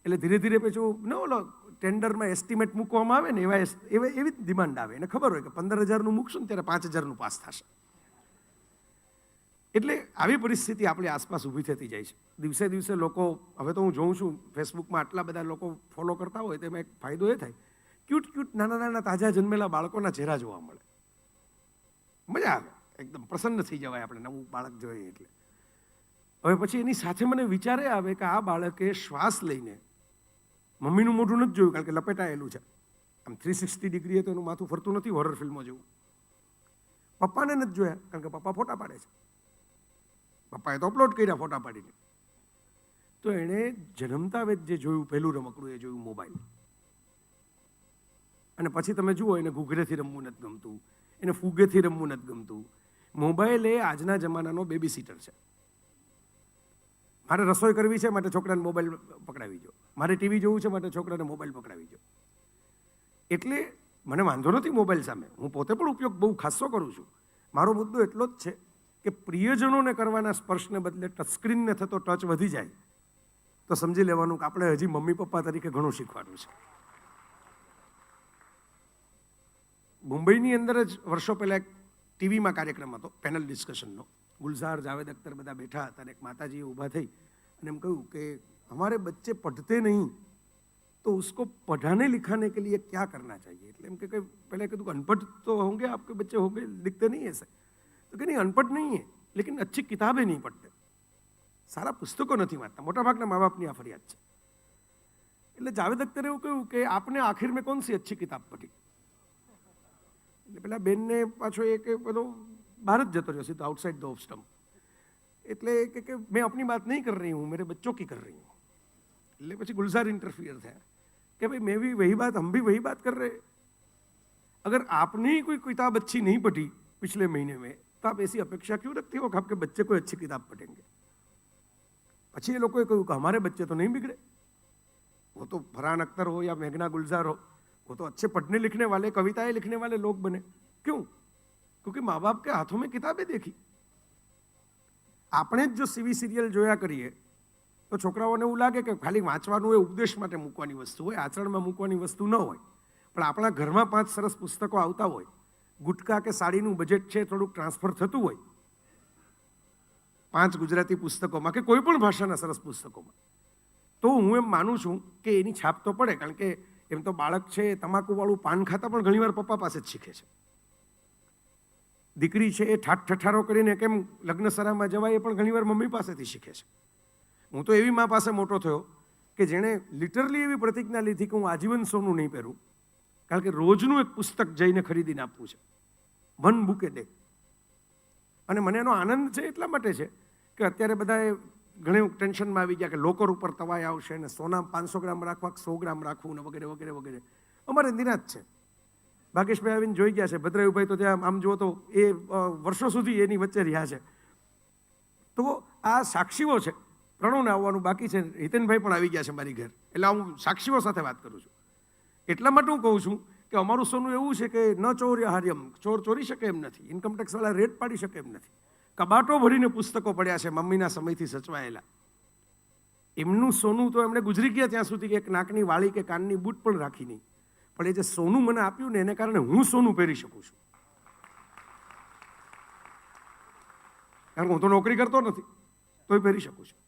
એટલે ધીરે ધીરે પછી ઓલો ટેન્ડરમાં એસ્ટિમેટ મૂકવામાં આવે ને એવી જ ડિમાન્ડ આવે. એને ખબર હોય કે 15,000નું મૂકશું ને ત્યારે 5,000નું પાસ થશે. એટલે આવી પરિસ્થિતિ આપણી આસપાસ ઊભી થતી જાય છે. દિવસે દિવસે લોકો, હવે તો હું જોઉં છું ફેસબુકમાં આટલા બધા લોકો ફોલો કરતા હોય, તેમાં એક ફાયદો એ થાય, ક્યુટ નાના નાના તાજા જન્મેલા બાળકોના ચહેરા જોવા મળે. મજા આવે, એકદમ પ્રસન્ન થઈ જવાય આપણે નવું બાળક જોઈએ એટલે. હવે પછી એની સાથે મને વિચારે આવે કે આ બાળકે શ્વાસ લઈને મમ્મીનું મોઢું નથી જોયું, કારણ કે લપેટાયેલું છે. આમ 360 ડિગ્રીએ તો એનું માથું ફરતું નથી હોરર ફિલ્મો જેવું. પપ્પાને નથી જોયા, કારણ કે પપ્પા ફોટા પાડે છે. પપ્પાએ તો અપલોડ કર્યા ફોટા પાડીને. તો એણે જન્મતા વેત જે જોયું પહેલું રમકડું એ જોયું મોબાઈલ. અને પછી તમે જુઓ એને ઘૂઘરેથી રમવું નથી ગમતું, એને ફૂગેથી રમવું નથી ગમતું. મોબાઈલ એ આજના જમાનાનો બેબી સીટર છે. મારે રસોઈ કરવી છે માટે છોકરાને મોબાઈલ પકડાવી દો, મારે ટીવી જોવું છે માટે છોકરાને મોબાઈલ પકડાવી દો. એટલે મને વાંધો નથી મોબાઈલ સામે, હું પોતે પણ ઉપયોગ બહુ ખાસો કરું છું. મારો મુદ્દો એટલો જ છે કે પ્રિયજનોને કરવાના સ્પર્શને બદલે ટચસ્ક્રીનને થતો ટચ વધી જાય તો સમજી લેવાનું કે આપણે હજી મમ્મી પપ્પા તરીકે ઘણું શીખવાનું છે. મુંબઈની અંદર જ વર્ષો પહેલાં એક ટીવીમાં કાર્યક્રમ હતો પેનલ ડિસ્કશનનો, गुलजार जावेद अख्तर બધા બેઠા હતા અને એક માતાજીએ ઊભા થઈ અને એમ કહ્યું કે हमारे बच्चे पढ़ते नहीं तो उसको पढ़ाने लिखाने के लिए क्या करना चाहिए એટલે એમ કે पहले कहा अनपढ़ तो होंगे आपके बच्चे होंगे दिखते नहीं ऐसे तो कि नहीं अनपढ़ नहीं है लेकिन अच्छी किताबें नहीं पढ़ते सारा पुस्तकों નથી વાંચતા મોટા ભાગના મા બાપની આ ફરિયાદ છે એટલે જાવેદ અખ્તરે એવું કહ્યું કે આપને આખિર में कौन सी अच्छी किताब पढ़ी એટલે પેલા બેનને પાછો એક બધો भारत जतो रहो सीधा आउटसाइड द ऑफ स्टम्प એટલે કે मैं अपनी बात नहीं कर रही हूँ मेरे बच्चों की कर रही हूँ એટલે પછી गुलजार इंटरफियर था कि भाई मैं भी वही बात हम भी वही बात कर रहे अगर आपने ही कोई किताब अच्छी नहीं पढ़ी पिछले महीने में तो आप ऐसी अपेक्षा क्यों रखती हो कि आपके बच्चे कोई अच्छी किताब पढ़ेंगे પછી એ લોકોએ કહ્યું કે हमारे बच्चे तो नहीं बिगड़े वो तो फरहान अख्तर हो या मेघना गुलजार हो वो तो अच्छे पढ़ने लिखने वाले कविताएं लिखने वाले लोग बने क्यों क्योंकि माँ बाप के हाथों में किताबें देखी આપણે જ જો સીવી સિરિયલ જોયા કરીએ તો છોકરાઓને એવું લાગે કે ખાલી વાંચવાનું હોય ઉપદેશ માટે મૂકવાની વસ્તુ હોય આચરણમાં મૂકવાની વસ્તુ ન હોય પણ આપણા ઘરમાં 5 સરસ પુસ્તકો આવતા હોય ગુટકા કે સાડીનું બજેટ છે થોડુંક ટ્રાન્સફર થતું હોય 5 ગુજરાતી પુસ્તકોમાં કે કોઈ પણ ભાષાના સરસ પુસ્તકોમાં તો હું એમ માનું છું કે એની છાપ તો પડે કારણ કે એમ તો બાળક છે તમાકુવાળું પાન ખાતા પણ ઘણીવાર પપ્પા પાસે જ શીખે છે દીકરી છે એ ઠાઠ ઠઠારો કરીને કેમ લગ્નસરામાં જવાય એ પણ ઘણીવાર મમ્મી પાસેથી શીખે છે હું તો એવી મા પાસે મોટો થયો કે જેણે લિટરલી એવી પ્રતિજ્ઞા લીધી કે હું આજીવન સોનું નહીં પહેરું કારણ કે રોજનું એક પુસ્તક જઈને ખરીદીને આપવું છે વન બુક એ ડે અને મને એનો આનંદ છે એટલા માટે છે કે અત્યારે બધાએ ઘણું ટેન્શનમાં આવી ગયા કે લોકર ઉપર તવાઈ આવશે અને સોના 500 ગ્રામ રાખવા 100 ગ્રામ રાખવું ને વગેરે વગેરે વગેરે અમારે નિરાશ છે ભાગેશભાઈ આવીને જોઈ ગયા છે ભદ્રાયુભાઈ તો ત્યાં આમ જુઓ તો એ વર્ષો સુધી એની વચ્ચે રહ્યા છે તો આ સાક્ષીઓ છે પ્રણવને આવવાનું બાકી છે હિતેનભાઈ પણ આવી ગયા છે મારી ઘર એટલે હું સાક્ષીઓ સાથે વાત કરું છું એટલા માટે હું કહું છું કે અમારું સોનું એવું છે કે ન ચોર્યહાર્યમ ચોર ચોરી શકે એમ નથી ઇન્કમટેક્સવાળા રેટ પાડી શકે એમ નથી કબાટો ભરીને પુસ્તકો પડ્યા છે મમ્મીના સમયથી સચવાયેલા એમનું સોનું તો એમણે ગુજરી ગયા ત્યાં સુધી કે એક નાકની વાળી કે કાનની બૂટ પણ રાખી નહીં પણ એ જે સોનું મને આપ્યું ને એને કારણે હું સોનું પહેરી શકું છું કારણ કે હું તો નોકરી કરતો નથી તોય પહેરી શકું છું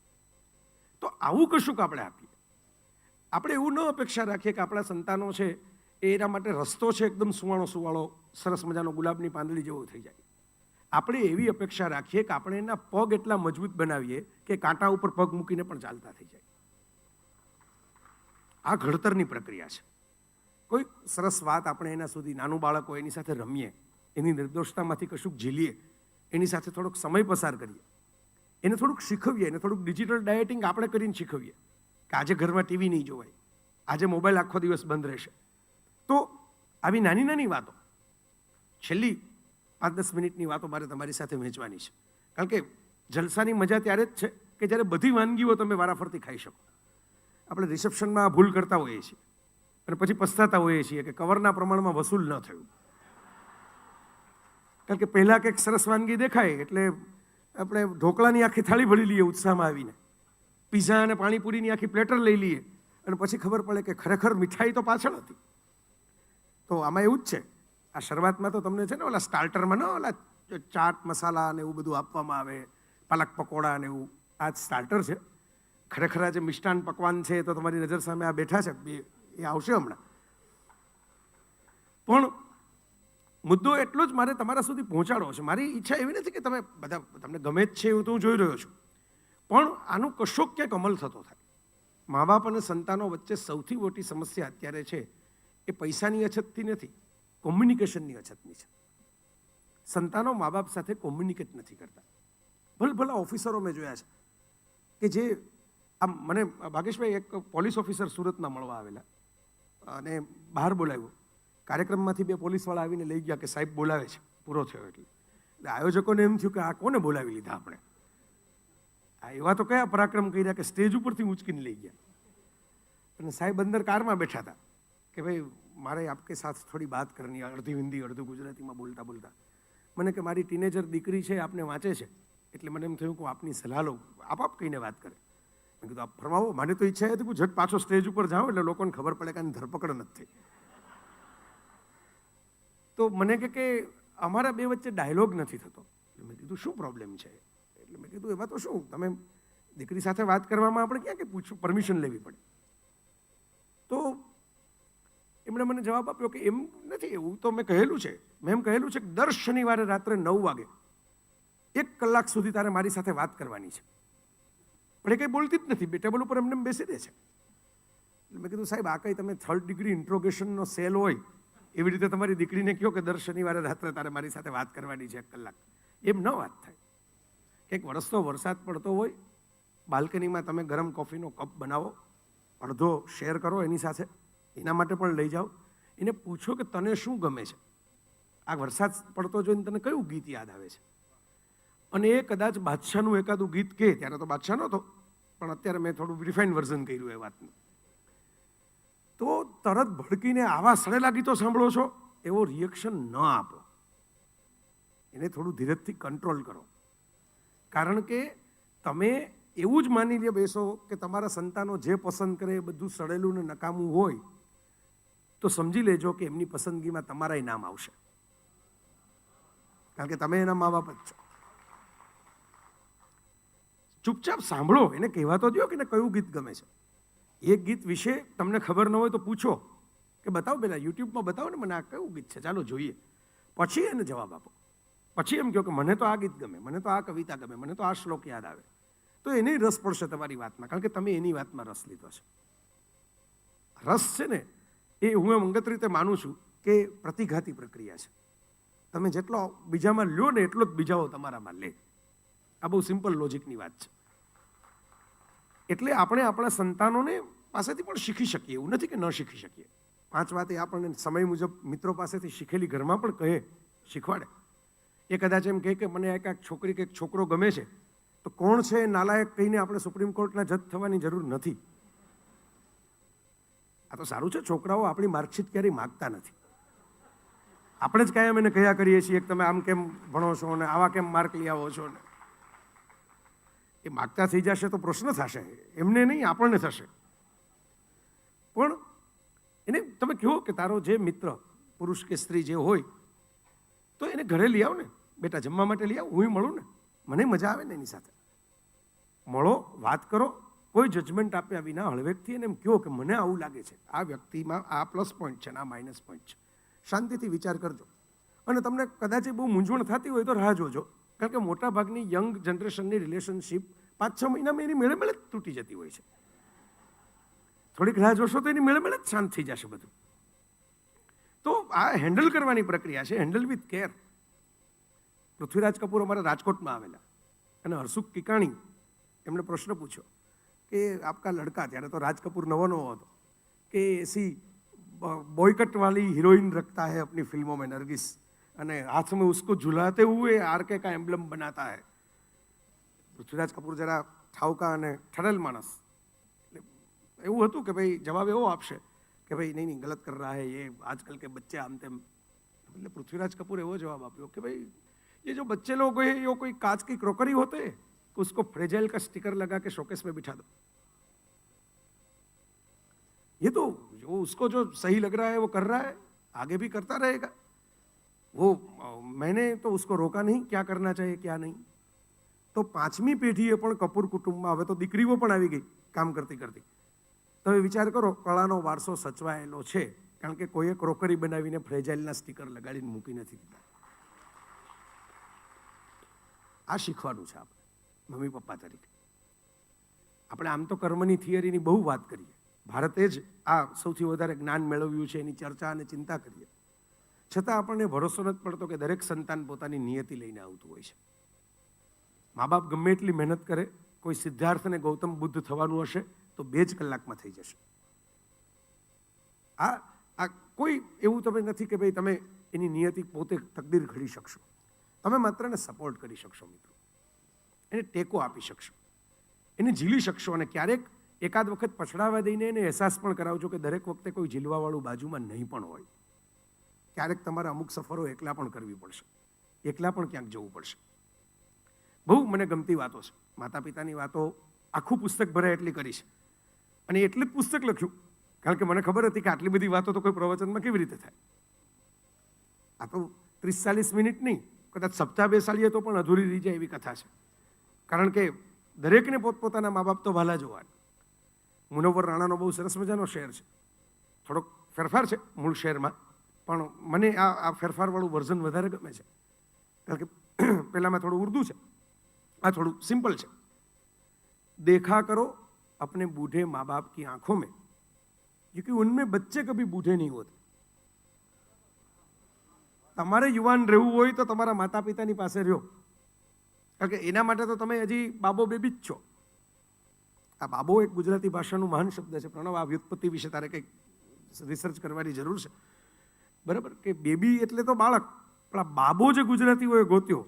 તો આવું કશુંક આપણે આપીએ આપણે એવું ન અપેક્ષા રાખીએ કે આપણા સંતાનો છે એ એના માટે રસ્તો છે એકદમ સુવાળો સુવાળો સરસ મજાનો ગુલાબની પાંદડી જેવો થઈ જાય આપણે એવી અપેક્ષા રાખીએ કે આપણે એના પગ એટલા મજબૂત બનાવીએ કે કાંટા ઉપર પગ મૂકીને પણ ચાલતા થઈ જાય આ ઘડતરની પ્રક્રિયા છે કોઈ સરસ વાત આપણે એના સુધી નાનું બાળક હોય એની સાથે રમીએ એની નિર્દોષતામાંથી કશુંક ઝીલીએ એની સાથે થોડોક સમય પસાર કરીએ એને થોડુંક શીખવીએ એને થોડુંક ડિજિટલ ડાયટિંગ આપણે કરીને શીખવીએ કે આજે ઘરમાં ટીવી નહીં જોવાય આજે મોબાઈલ આખો દિવસ બંધ રહેશે તો આવી નાની નાની વાતો છેલ્લી 5-10 મિનિટની વાતો મારે તમારી સાથે વહેંચવાની છે કારણ કે જલસાની મજા ત્યારે જ છે કે જ્યારે બધી વાનગીઓ તમે વારાફરતી ખાઈ શકો આપણે રિસેપ્શનમાં ભૂલ કરતા હોઈએ છીએ અને પછી પસ્તાતા હોઈએ છીએ કે કવરના પ્રમાણમાં વસૂલ ન થયું કારણ કે પહેલાં કંઈક સરસ વાનગી દેખાય એટલે આપણે ઢોકળાની આખી થાળી ભરી લઈએ ઉત્સાહમાં આવીને પીઝા અને પાણીપુરીની આખી પ્લેટર લઈ લઈએ અને પછી ખબર પડે કે ખરેખર મીઠાઈ તો પાછળ હતી તો આમાં એવું જ છે આ શરૂઆતમાં તો તમને છે ને ઓલા સ્ટાર્ટરમાં ને ઓલા ચાટ મસાલા ને એવું બધું આપવામાં આવે પાલક પકોડા ને એવું આ સ્ટાર્ટર છે ખરેખર આ જે મિષ્ટાન પકવાન છે તો તમારી નજર સામે આ બેઠા છે એ આવશે હમણાં પણ મુદ્દો એટલો જ મારે તમારા સુધી પહોંચાડવો છે મારી ઈચ્છા એવી નથી કે તમે બધા તમને ગમે જ છે એવું તો હું જોઈ રહ્યો છું પણ આનું કશોક ક્યાંક અમલ થતો થાય મા બાપ અને સંતાનો વચ્ચે સૌથી મોટી સમસ્યા અત્યારે છે એ પૈસાની અછતથી નથી કોમ્યુનિકેશનની અછતની છે સંતાનો મા બાપ સાથે કોમ્યુનિકેટ નથી કરતા ભલા ઓફિસરો મેં જોયા છે કે જે આમ મને ભાગેશભાઈ એક પોલીસ ઓફિસર સુરતના મળવા આવેલા અને બહાર બોલાવ્યો કાર્યક્રમમાંથી 2 પોલીસવાળા આવીને લઈ ગયા કે સાહેબ બોલાવે છે પૂરો થયો એટલે આયોજકોને એમ થયું કે આ કોને બોલાવી લીધા આપણે આ એવા તો કયા પરાક્રમ કર્યા કે સ્ટેજ ઉપરથી ઉંચકીને લઈ ગયા અને સાહેબ અંદર કારમાં બેઠા હતા કે ભાઈ મારે આપકે સાથ થોડી બાત કરની અડધી હિન્દી અડધું ગુજરાતીમાં બોલતા બોલતા મને કે મારી ટીનેજર દીકરી છે આપને વાંચે છે એટલે મને એમ થયું કે આપની સલાહ લઉં આપ કહીને વાત કરે મેં કીધું આપ ફરમાવો મને તો ઈચ્છા હતી કે ઝટ પાછો સ્ટેજ ઉપર જાઉં એટલે લોકોને ખબર પડે કે આની ધરપકડ નથી તો મને કે અમારા બે વચ્ચે ડાયલોગ નથી થતો મેં કીધું શું પ્રોબ્લેમ છે? એટલે મેં કીધું એમાં તો શું, તમે દીકરી સાથે વાત કરવામાં આપણે ક્યાં કે પૂછવું, પરમિશન લેવી પડે. તો એમણે મને જવાબ આપ્યો કે એમ નથી, એવું તો મેં કહેલું છે, મેં એમ કહેલું છે કે દર શનિવારે રાત્રે 9 વાગે 1 કલાક સુધી તારે મારી સાથે વાત કરવાની છે. પણ એ કંઈ બોલતી જ નથી, ટેબલ ઉપર એમને બેસી દે છે. એટલે મેં કીધું સાહેબ, આ કંઈ તમે 3rd ડિગ્રી ઇન્ટ્રોગેશનનો સેલ હોય એવી રીતે તમારી દીકરીને કહો કે દર શનિવારે રાત્રે તારે મારી સાથે વાત કરવાની છે 1 કલાક. એમ ન વાત થાય. કંઈક વરસતો વરસાદ પડતો હોય, બાલ્કનીમાં તમે ગરમ કોફીનો કપ બનાવો, અડધો શેર કરો એની સાથે, એના માટે પણ લઈ જાઓ. એને પૂછો કે તને શું ગમે છે, આ વરસાદ પડતો જોઈને તને કયું ગીત યાદ આવે છે. અને એ કદાચ બાદશાહનું એકાદું ગીત કહે, ત્યારે તો બાદશાહ નહોતો, પણ અત્યારે મેં થોડું રિફાઇન વર્ઝન કર્યું એ વાતનું, તો તરત ભડકીને આવા સડેલા ગીતો સાંભળો છો એવો રિએક્શન ન આપો. એને થોડું ધીરજથી કંટ્રોલ કરો. કારણ કે તમે એવું જ માની લે બેસો કે તમારા સંતાનો જે પસંદ કરે એ બધું સડેલું ને નકામું હોય, તો સમજી લેજો કે એમની પસંદગીમાં તમારાય નામ આવશે. કારણ કે તમે એના મા બાપ જ છો. ચૂપચાપ સાંભળો, એને કહેવા તો દો કે એને કયું ગીત ગમે છે. એ ગીત વિશે તમને ખબર ન હોય તો પૂછો કે બતાવો, પેલા યુટ્યુબમાં બતાવો ને મને આ કયું ગીત છે, ચાલો જોઈએ. પછી એને જવાબ આપો. પછી એમ કહો કે મને તો આ ગીત ગમે, મને તો આ કવિતા ગમે, મને તો આ શ્લોક યાદ આવે. તો એને રસ પડશે તમારી વાતમાં, કારણ કે તમે એની વાતમાં રસ લીધો છે. રસ છે ને એ હું એમ અંગત રીતે માનું છું કે પ્રતિઘાતી પ્રક્રિયા છે. તમે જેટલો બીજામાં લ્યો ને એટલો જ બીજાઓ તમારામાં લે. આ બહુ સિમ્પલ લોજિકની વાત છે. એટલે આપણે આપણા સંતાનોને પાસેથી પણ શીખી શકીએ, એવું નથી કે ન શીખી શકીએ. 5 વાત એ આપણને સમય મુજબ મિત્રો પાસેથી શીખેલી ઘરમાં પણ કહે, શીખવાડે. એ કદાચ એમ કહે કે મને એક છોકરી કે એક છોકરો ગમે છે, તો કોણ છે એ નાલાયક કહીને આપણે સુપ્રીમ કોર્ટના જજ થવાની જરૂર નથી. આ તો સારું છે, છોકરાઓ આપણી માર્કશીટ ક્યારેય માગતા નથી. આપણે જ કાયમ એને કહ્યા કરીએ છીએ કે તમે આમ કેમ ભણો છો ને આવા કેમ માર્ક લઈ આવો છો ને. એ માગતા થઈ જશે તો પ્રશ્ન થશે, એમને નહીં આપણને થશે. પણ એને તમે કહો કે તારો જે મિત્ર પુરુષ કે સ્ત્રી જે હોય તો એને ઘરે લઈ આવો ને, બેટા જમવા માટે લઈ આવો, હું મળું ને, મને મજા આવે ને એની સાથે. મળો, વાત કરો, કોઈ જજમેન્ટ આપ્યા વિના હળવેકથી એને એમ કહો કે મને આવું લાગે છે, આ વ્યક્તિમાં આ પ્લસ પોઈન્ટ છે ને આ માઇનસ પોઈન્ટ છે. શાંતિથી વિચાર કરજો. અને તમને કદાચ બહુ મૂંઝવણ થતી હોય તો રાહ જોજો, કારણ કે મોટાભાગની યંગ જનરેશનની રિલેશનશીપ 5-6 મહિનામાં એની મેળે મેળે જ તૂટી જતી હોય છે. થોડીક રાહ જોશો તો એની મેળે મેળે જ શાંત થઈ જશે બધું. તો આ હેન્ડલ કરવાની પ્રક્રિયા છે, હેન્ડલ વિથ કેર. પૃથ્વીરાજ કપૂર અમારા રાજકોટમાં આવેલા અને હરસુખ કિકાણી એમણે પ્રશ્ન પૂછ્યો કે આપકા લડકા, ત્યારે તો રાજ કપૂર નવો હતો, કે એસી बॉयकट वाली हीरोइन रखता है अपनी फिल्मों में नरगिस, અને हाथ में उसको झुलाते हुए आरके का एम्ब्लम बनाता है. પૃથ્વીરાજ કપૂર જરા ઠાવકા અને ઠરેલ માણસ, એવું હતું કે ભાઈ જવાબ એવો આપશે કે ભાઈ નહીં ગલત કર રહા હૈ ये आजकल के बच्चे आम तेम. એટલે પૃથ્વીરાજ કપૂર એવો જવાબ આપ્યો કે ભાઈ ये जो बच्चे लोग हैं ये कोई कांच की क्रोकरी होते हैं, उसको फ्रेजाइल का स्टिकर लगा के शोकेस में बिठा दो. ये तो जो उसको जो सही लग रहा है वो कर रहा है, आगे भी करता रहेगा. वो मैंने तो उसको रोका नहीं क्या करना चाहिए क्या नहीं. તો 5મી પેઢીએ પણ કપૂર કુટુંબમાં હવે તો દીકરીઓ પણ આવી ગઈ કામ કરતી કરતી. તમે વિચાર કરો, કળાનો વારસો સચવાયેલો છે, કારણ કે કોઈએ ક્રોકરી બનાવીને ફ્રેજાઇલના સ્ટીકર લગાડીને મૂકી નથી દીધા. આ શીખવાનું છે આપણે મમ્મી પપ્પા તરીકે. આપણે આમ તો કર્મની થિયરીની બહુ વાત કરીએ, ભારતે જ આ સૌથી વધારે જ્ઞાન મેળવ્યું છે, એની ચર્ચા અને ચિંતા કરીએ, છતાં આપણને ભરોસો નથી પડતો કે દરેક સંતાન પોતાની નિયતિ લઈને આવતું હોય છે. મા બાપ ગમે એટલી મહેનત કરે, કોઈ સિદ્ધાર્થ અને ગૌતમ બુદ્ધ થવાનું હશે તો 2 જ કલાકમાં થઈ જશે. આ કોઈ એવું તમે નથી કે ભાઈ તમે એની નિયતિ પોતે તકદીર ઘડી શકશો. તમે માત્ર એને સપોર્ટ કરી શકશો મિત્રો, એને ટેકો આપી શકશો, એને ઝીલી શકશો. અને ક્યારેક એકાદ વખત પછડાવા દઈને એને અહેસાસ પણ કરાવજો કે દરેક વખતે કોઈ ઝીલવાવાળું બાજુમાં નહીં પણ હોય. ક્યારેક તમારે અમુક સફરો એકલા પણ કરવી પડશે, એકલા પણ ક્યાંક જવું પડશે. બહુ મને ગમતી વાતો છે, માતા પિતાની વાતો આખું પુસ્તક ભરાય એટલી કરી છે. અને એટલે જ પુસ્તક લખ્યું, કારણ કે મને ખબર હતી કે આટલી બધી વાતો તો કોઈ પ્રવચનમાં કેવી રીતે થાય. આ તો 30-40 મિનિટ નહીં, કદાચ સપ્તાહ બેસાડીએ તો પણ અધૂરી રહી જાય એવી કથા છે. કારણ કે દરેકને પોતપોતાના મા બાપ તો વહાલા જોવા. મુનવ્વર રાણાનો બહુ સરસ મજાનો શેર છે, થોડોક ફેરફાર છે મૂળ શેરમાં, પણ મને આ ફેરફારવાળું વર્ઝન વધારે ગમે છે. કારણ કે પહેલાંમાં થોડું ઉર્દુ છે, આ થોડું સિમ્પલ છે. देखा करो अपने बूढ़े माँ बाप की आंखों में, क्योंकि उनमें बच्चे कभी बूढ़े नहीं होते. તમારે યુવાન રહેવું હોય તો તમારા માતા પિતાની પાસે રહ્યો, કારણ કે એના માટે તો તમે હજી બાબો બેબી જ છો. આ બાબો એક ગુજરાતી ભાષાનું મહાન શબ્દ છે. પ્રણવ, આ વ્યુત્પત્તિ વિશે તારે કંઈક રિસર્ચ કરવાની જરૂર છે, બરાબર? કે બેબી એટલે તો બાળક, પણ આ બાબો જે ગુજરાતીઓએ ગોત્યો,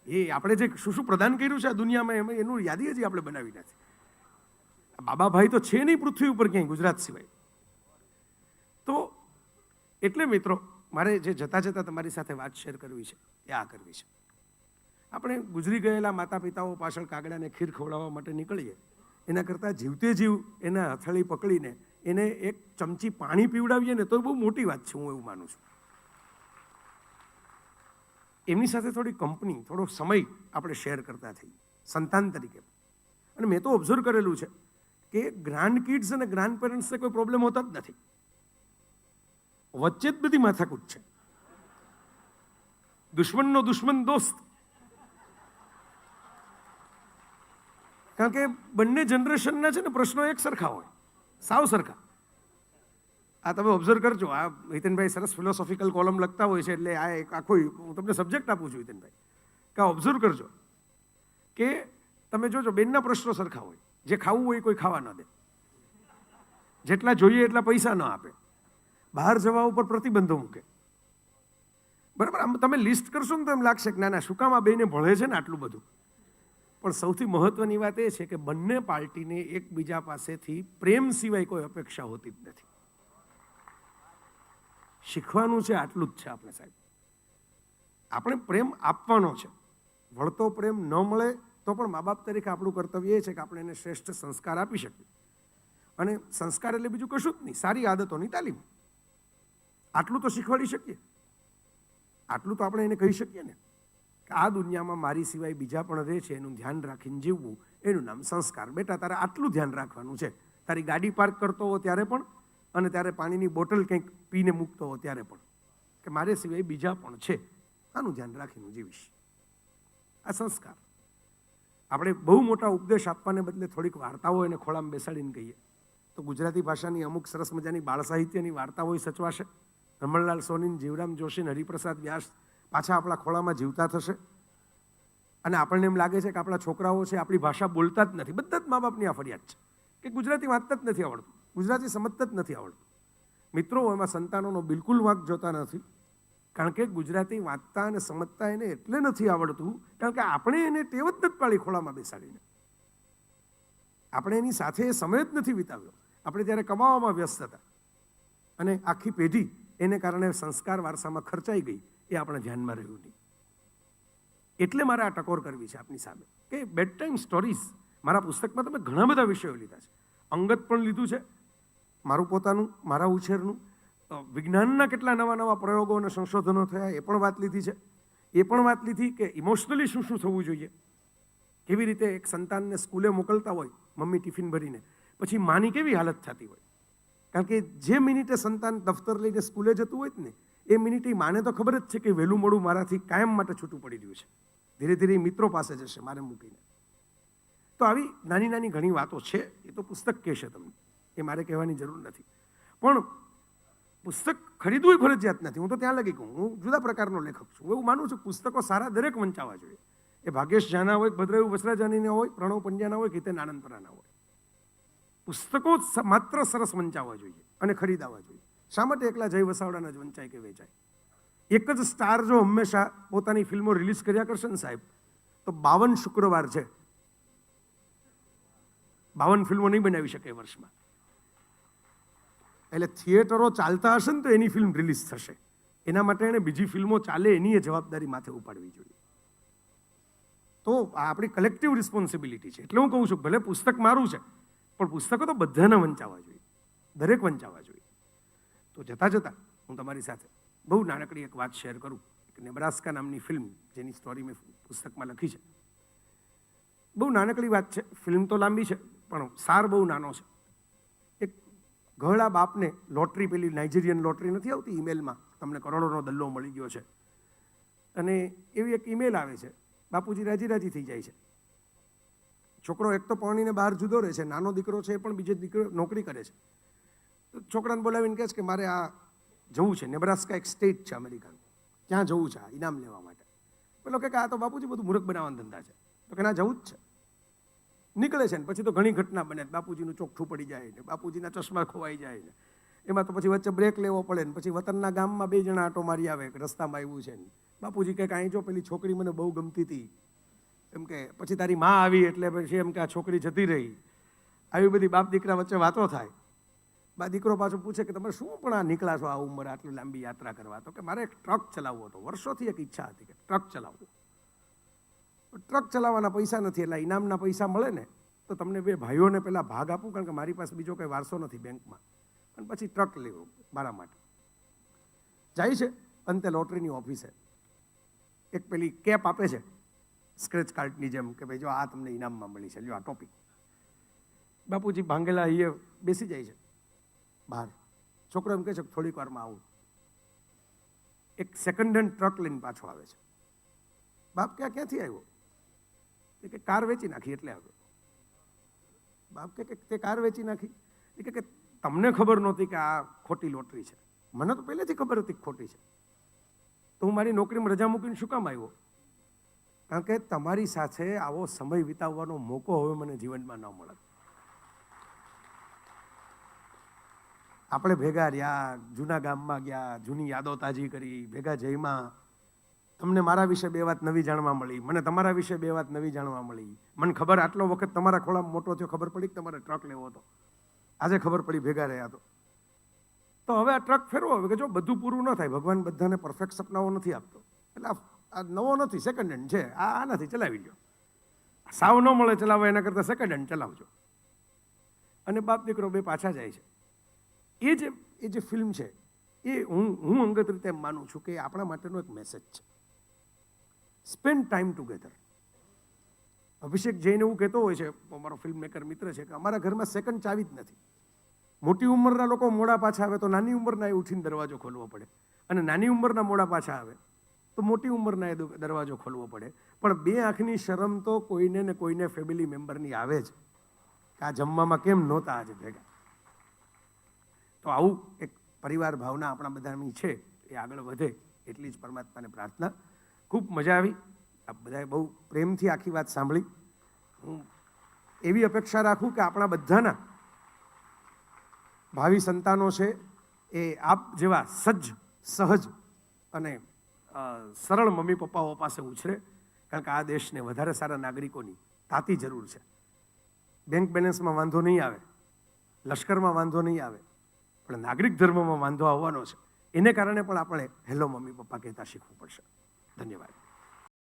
એ આપણે જે શું શું પ્રદાન કર્યું છે આ દુનિયામાં એમાં એનું યાદી હજી આપણે બનાવી નથી. બાબાભાઈ તો છે નહીં પૃથ્વી ઉપર ક્યાંય ગુજરાત સિવાય. તો એટલે મિત્રો, મારે જે જતાં જતાં તમારી સાથે વાત શેર કરવી છે એ આ કરવી છે. આપણે ગુજરી ગયેલા માતા પિતાઓ પાછળ કાગડાને ખીર ખવડાવવા માટે નીકળીએ, એના કરતાં જીવતે જીવ એના હથેળી પકડીને એને એક ચમચી પાણી પીવડાવીએ ને તો બહુ મોટી વાત છે, હું એવું માનું છું. એમની સાથે થોડી કંપની, થોડો સમય આપણે શેર કરતા થઈએ સંતાન તરીકે. અને મેં તો ઓબ્ઝર્વ કરેલું છે કે ગ્રાન્ડ કિડ્સ અને ગ્રાન્ડ પેરેન્ટ્સને કોઈ પ્રોબ્લેમ હોતા જ નથી, વચ્ચે જ બધી માથાકૂટ છે. દુશ્મનનો દુશ્મન દોસ્ત. કારણ કે બંને જનરેશનના છે ને પ્રશ્નો એક સરખા હોય, સાવ સરખા. આ તમે ઓબ્ઝર્વ કરજો. આ હિતેનભાઈ સરસ ફિલોસોફિકલ કોલમ લખતા હોય છે, એટલે આ એક આખો હું તમને સબ્જેક્ટ આપું છું હિતેનભાઈ, કે ઓબ્ઝર્વ કરજો કે તમે જોજો બેનના પ્રશ્નો સરખા હોય. જે ખાવું હોય કોઈ ખાવા ન દે, જેટલા જોઈએ એટલા પૈસા ન આપે, બહાર જવા ઉપર પ્રતિબંધો મૂકે, બરાબર? આમ તમે લિસ્ટ કરશો ને તો એમ લાગશે કે ના ના, શું કામ આ બેને ભળે છે ને આટલું બધું. પણ સૌથી મહત્વની વાત એ છે કે બંને પાર્ટીને એકબીજા પાસેથી પ્રેમ સિવાય કોઈ અપેક્ષા હોતી જ નથી. શીખવાનું છે આટલું જ છે આપણે સાહેબ. આપણે પ્રેમ આપવાનો છે, વળતો પ્રેમ ન મળે તો પણ મા બાપ તરીકે આપણું કર્તવ્ય એ છે કે આપણે એને શ્રેષ્ઠ સંસ્કાર આપી શકીએ. અને સંસ્કાર એટલે બીજું કશું જ નહીં, સારી આદતોની તાલીમ. આટલું તો શીખવાડી શકીએ, આટલું તો આપણે એને કહી શકીએ ને કે આ દુનિયામાં મારી સિવાય બીજા પણ રહે છે, એનું ધ્યાન રાખીને જીવવું, એનું નામ સંસ્કાર. બેટા, તારે આટલું ધ્યાન રાખવાનું છે, તારી ગાડી પાર્ક કરતો હો ત્યારે પણ, અને ત્યારે પાણીની બોટલ કંઈક પીને મૂકતો હો ત્યારે પણ, કે મારે સિવાય બીજા પણ છે, આનું ધ્યાન રાખીને જીવીશ. આ સંસ્કાર. આપણે બહુ મોટા ઉપદેશ આપવાને બદલે થોડીક વાર્તાઓ એને ખોળામાં બેસાડીને કહીએ તો ગુજરાતી ભાષાની અમુક સરસ મજાની બાળ સાહિત્યની વાર્તાઓ સચવાશે. રમણલાલ સોની, જીવરામ જોશી, હરિપ્રસાદ વ્યાસ પાછા આપણા ખોળામાં જીવતા થશે. અને આપણને એમ લાગે છે કે આપણા છોકરાઓ છે આપણી ભાષા બોલતા જ નથી. બધા જ મા બાપની આ ફરિયાદ છે કે ગુજરાતી વાંચતા જ નથી આવડતું, ગુજરાતી સમજતા જ નથી આવડતું. મિત્રો, એમાં સંતાનોનો બિલકુલ વાંક જોતા નથી, કારણ કે ગુજરાતી વાંચતા અને સમજતા એને એટલે નથી આવડતું કારણ કે આપણે એને ટેવ જ નથી પાડી ખોળામાં બેસાડીને. આપણે એની સાથે સમય જ નથી વિતાવ્યો. આપણે ત્યારે કમાવામાં વ્યસ્ત હતા અને આખી પેઢી એને કારણે સંસ્કાર વારસામાં ખર્ચાઈ ગઈ, એ આપણે ધ્યાનમાં રહ્યું નહીં. એટલે મારે આ ટકોર કરવી છે આપની સામે કે બેડ ટાઈમ સ્ટોરીઝ. મારા પુસ્તકમાં તમે ઘણા બધા વિષયો લીધા છે, અંગત પણ લીધું છે, મારું પોતાનું, મારા ઉછેરનું, વિજ્ઞાનના કેટલા નવા નવા પ્રયોગો અને સંશોધનો થયા એ પણ વાત લીધી છે. એ પણ વાત લીધી કે ઇમોશનલી શું શું થવું જોઈએ, કેવી રીતે એક સંતાનને સ્કૂલે મોકલતા હોય મમ્મી ટિફિન ભરીને, પછી માની કેવી હાલત થતી હોય. કારણ કે જે મિનિટે સંતાન દફતર લઈને સ્કૂલે જતું હોય ને એ મિનિટે માને તો ખબર જ છે કે વહેલું મોડું મારાથી કાયમ માટે છૂટું પડી રહ્યું છે, ધીરે ધીરે મિત્રો પાસે જશે મારે મૂકીને. તો આવી નાની નાની ઘણી વાતો છે, એ તો પુસ્તક કહેશે તમને, એ મારે કહેવાની જરૂર નથી. પણ પુસ્તક ખરીદવું ફરજિયાત નથી. હું તો ત્યાં લગી કહું, હું જુદા પ્રકારનો લેખક છું. એવું માનું છું પુસ્તકો સારા દરેક વંચાવા જોઈએ. એ ભાગેશ ઝાના હોય, ભદ્રયુ વસરાજાનીના હોય, પ્રણવ પંડ્યાના હોય, હિતેન આનંદપરાના હોય. પુસ્તકો માત્ર સરસ વંચાવવા જોઈએ અને ખરીદાવા જોઈએ. શા માટે એકલા જય વસાવડાના જ વંચાય કે વેચાય? એક જ સ્ટાર જો હંમેશા પોતાની ફિલ્મો રિલીઝ કર્યા કરશે ને સાહેબ, તો 52 શુક્રવાર છે, 52 ફિલ્મો નહીં બનાવી શકે વર્ષમાં. એટલે થિયેટરો ચાલતા હશે ને તો એની ફિલ્મ રિલીઝ થશે. એના માટે એને બીજી ફિલ્મો ચાલે એની એ જવાબદારી માથે ઉપાડવી જોઈએ. તો આ આપણી કલેક્ટિવ રિસ્પોન્સિબિલિટી છે. એટલે હું કહું છું, ભલે પુસ્તક મારું છે પણ પુસ્તકો તો બધાને વંચાવવા જોઈએ, દરેક વંચાવવા જોઈએ. તો જતાં જતાં હું તમારી સાથે બહુ નાનકડી એક વાત શેર કરું એક નેબ્રાસ્કા નામની ફિલ્મ, જેની સ્ટોરી મેં પુસ્તકમાં લખી છે. બહુ નાનકડી વાત છે, ફિલ્મ તો લાંબી છે પણ સાર બહુ નાનો છે. એક ઘરડા બાપને લોટરી, પેલી નાઇજીરિયન લોટરી નથી આવતી ઈમેલમાં, તમને કરોડોનો દલ્લો મળી ગયો છે, અને એવી એક ઈમેલ આવે છે. બાપુજી રાજી રાજી થઈ જાય છે. છોકરો એક તો પરણીને બહાર જુદો રહે છે, નાનો દીકરો છે એ પણ બીજે દીકરો નોકરી કરે છે. છોકરાને બોલાવીને કહે છે કે મારે આ જવું છે, નેબ્રાસ્કા એક સ્ટેટ છે અમેરિકાનું, ત્યાં જવું છે આ ઇનામ લેવા માટે. પેલો કે આ તો બાપુજી બધું મૂર્ખ બનાવવાના ધંધા છે. તો કે ના, જવું જ છે. નીકળે છે ને પછી તો ઘણી ઘટના બને. બાપુજીનું ચોખ્ઠું પડી જાય ને, બાપુજીના ચશ્મા ખોવાઈ જાય ને, એમાં તો પછી વચ્ચે બ્રેક લેવો પડે ને, પછી વતનના ગામમાં 2 જણા આટો મારી આવે કે રસ્તામાં આવ્યું છે ને. બાપુજી કહે અહીં જો પેલી છોકરી મને બહુ ગમતી હતી, એમ કે પછી તારી માં આવી એટલે પછી એમ કે આ છોકરી જતી રહી. આવી બધી બાપ દીકરા વચ્ચે વાતો થાય. દીકરો પાછો પૂછે કે તમે શું પણ આ નીકળ્યા છો આ ઉંમર આટલી લાંબી યાત્રા કરવા? તો કે મારે એક ટ્રક ચલાવવો હતો, વર્ષોથી એક ઈચ્છા હતી કે ટ્રક ચલાવવું. ટ્રક ચલાવવાના પૈસા નથી, એટલે ઇનામના પૈસા મળે ને તો તમને 2 ભાઈઓને પહેલા ભાગ આપું, કારણ કે મારી પાસે બીજો કંઈ વારસો નથી બેંકમાં, અને પછી ટ્રક લેવો મારા માટે. જાય છે, અંતે લોટરીની ઓફિસે એક પેલી કેપ આપે છે સ્ક્રેચ કાર્ડની જેમ, કે ભાઈ જો આ તમને ઇનામમાં મળી છે, જો આ ટોપી. બાપુજી ભાંગેલા એ બેસી જાય છે બહાર. છોકરો એમ કહે છે થોડીક વારમાં આવું. એક સેકન્ડ હેન્ડ ટ્રક લઈને પાછો આવે છે. બાપ ક્યાંથી આવ્યો? એ કે કાર વેચી નાખી એટલે આવ્યો. બાપ કે તે કાર વેચી નાખી? એ કે તમને ખબર નહોતી કે આ ખોટી લોટરી છે? મને તો પહેલેથી ખબર હતી ખોટી છે. તો હું મારી નોકરીમાં રજા મૂકીને શું કામ આવ્યો? કારણ કે તમારી સાથે આવો સમય વિતાવવાનો મોકો હવે મને જીવનમાં ન મળે. આપણે ભેગા રહ્યા, જૂના ગામમાં ગયા, જૂની યાદો તાજી કરી, ભેગા જઈમાં તમને મારા વિશે 2 વાત નવી જાણવા મળી, મને તમારા વિશે 2 વાત નવી જાણવા મળી. મને ખબર આટલો વખત તમારા ખોળામાં મોટો થયો, ખબર પડી કે તમારે ટ્રક લેવો હતો. આજે ખબર પડી ભેગા રહ્યા તો હવે આ ટ્રક ફેરવો. હવે કે જો બધું પૂરું ન થાય, ભગવાન બધાને પરફેક્ટ સપનાઓ નથી આપતો, એટલે આ નવો નથી, સેકન્ડ હેન્ડ છે, આ નથી, ચલાવી લો. સાવ ન મળે ચલાવવા એના કરતાં સેકન્ડ હેન્ડ ચલાવજો. અને બાપ દીકરો 2 પાછા જાય છે. એ જે ફિલ્મ છે એ હું અંગત રીતે એમ માનું છું કે આપણા માટેનો એક મેસેજ છે. Spend time together. Abhishek Jain એવું કહેતો હોય છે, અમારો ફિલ્મ મેકર મિત્ર છે, કે અમારા ઘરમાં સેકન્ડ ચાવી જ નથી. મોટી ઉંમરના લોકો મોડા પાછા આવે તો નાની ઉંમરના એ ઉઠીને દરવાજો ખોલવો પડે, અને નાની ઉંમરના મોડા પાછા આવે તો મોટી ઉંમરના એ દરવાજો ખોલવો પડે. પણ 2 આંખની શરમ તો કોઈને ને કોઈને ફેમિલી મેમ્બરની આવે જ કે આ જમવામાં કેમ નહોતા આજે ભેગા. તો આવું એક પરિવાર ભાવના આપણા બધાની છે, એ આગળ વધે એટલી જ પરમાત્માને પ્રાર્થના. ખૂબ મજા આવી. આપ બધાએ બહુ પ્રેમથી આખી વાત સાંભળી. હું એવી અપેક્ષા રાખું કે આપણા બધાના ભાવિ સંતાનો છે એ આપ જેવા સહજ અને સરળ મમ્મી પપ્પાઓ પાસે ઉછરે, કારણ કે આ દેશને વધારે સારા નાગરિકોની તાતી જરૂર છે. બેંક બેલેન્સમાં વાંધો નહીં આવે, લશ્કરમાં વાંધો નહીં આવે, પણ નાગરિક ધર્મમાં વાંધો આવવાનો છે. એને કારણે પણ આપણે હેલો મમ્મી પપ્પા કહેતા શીખવું પડશે. ધન્યવાદ.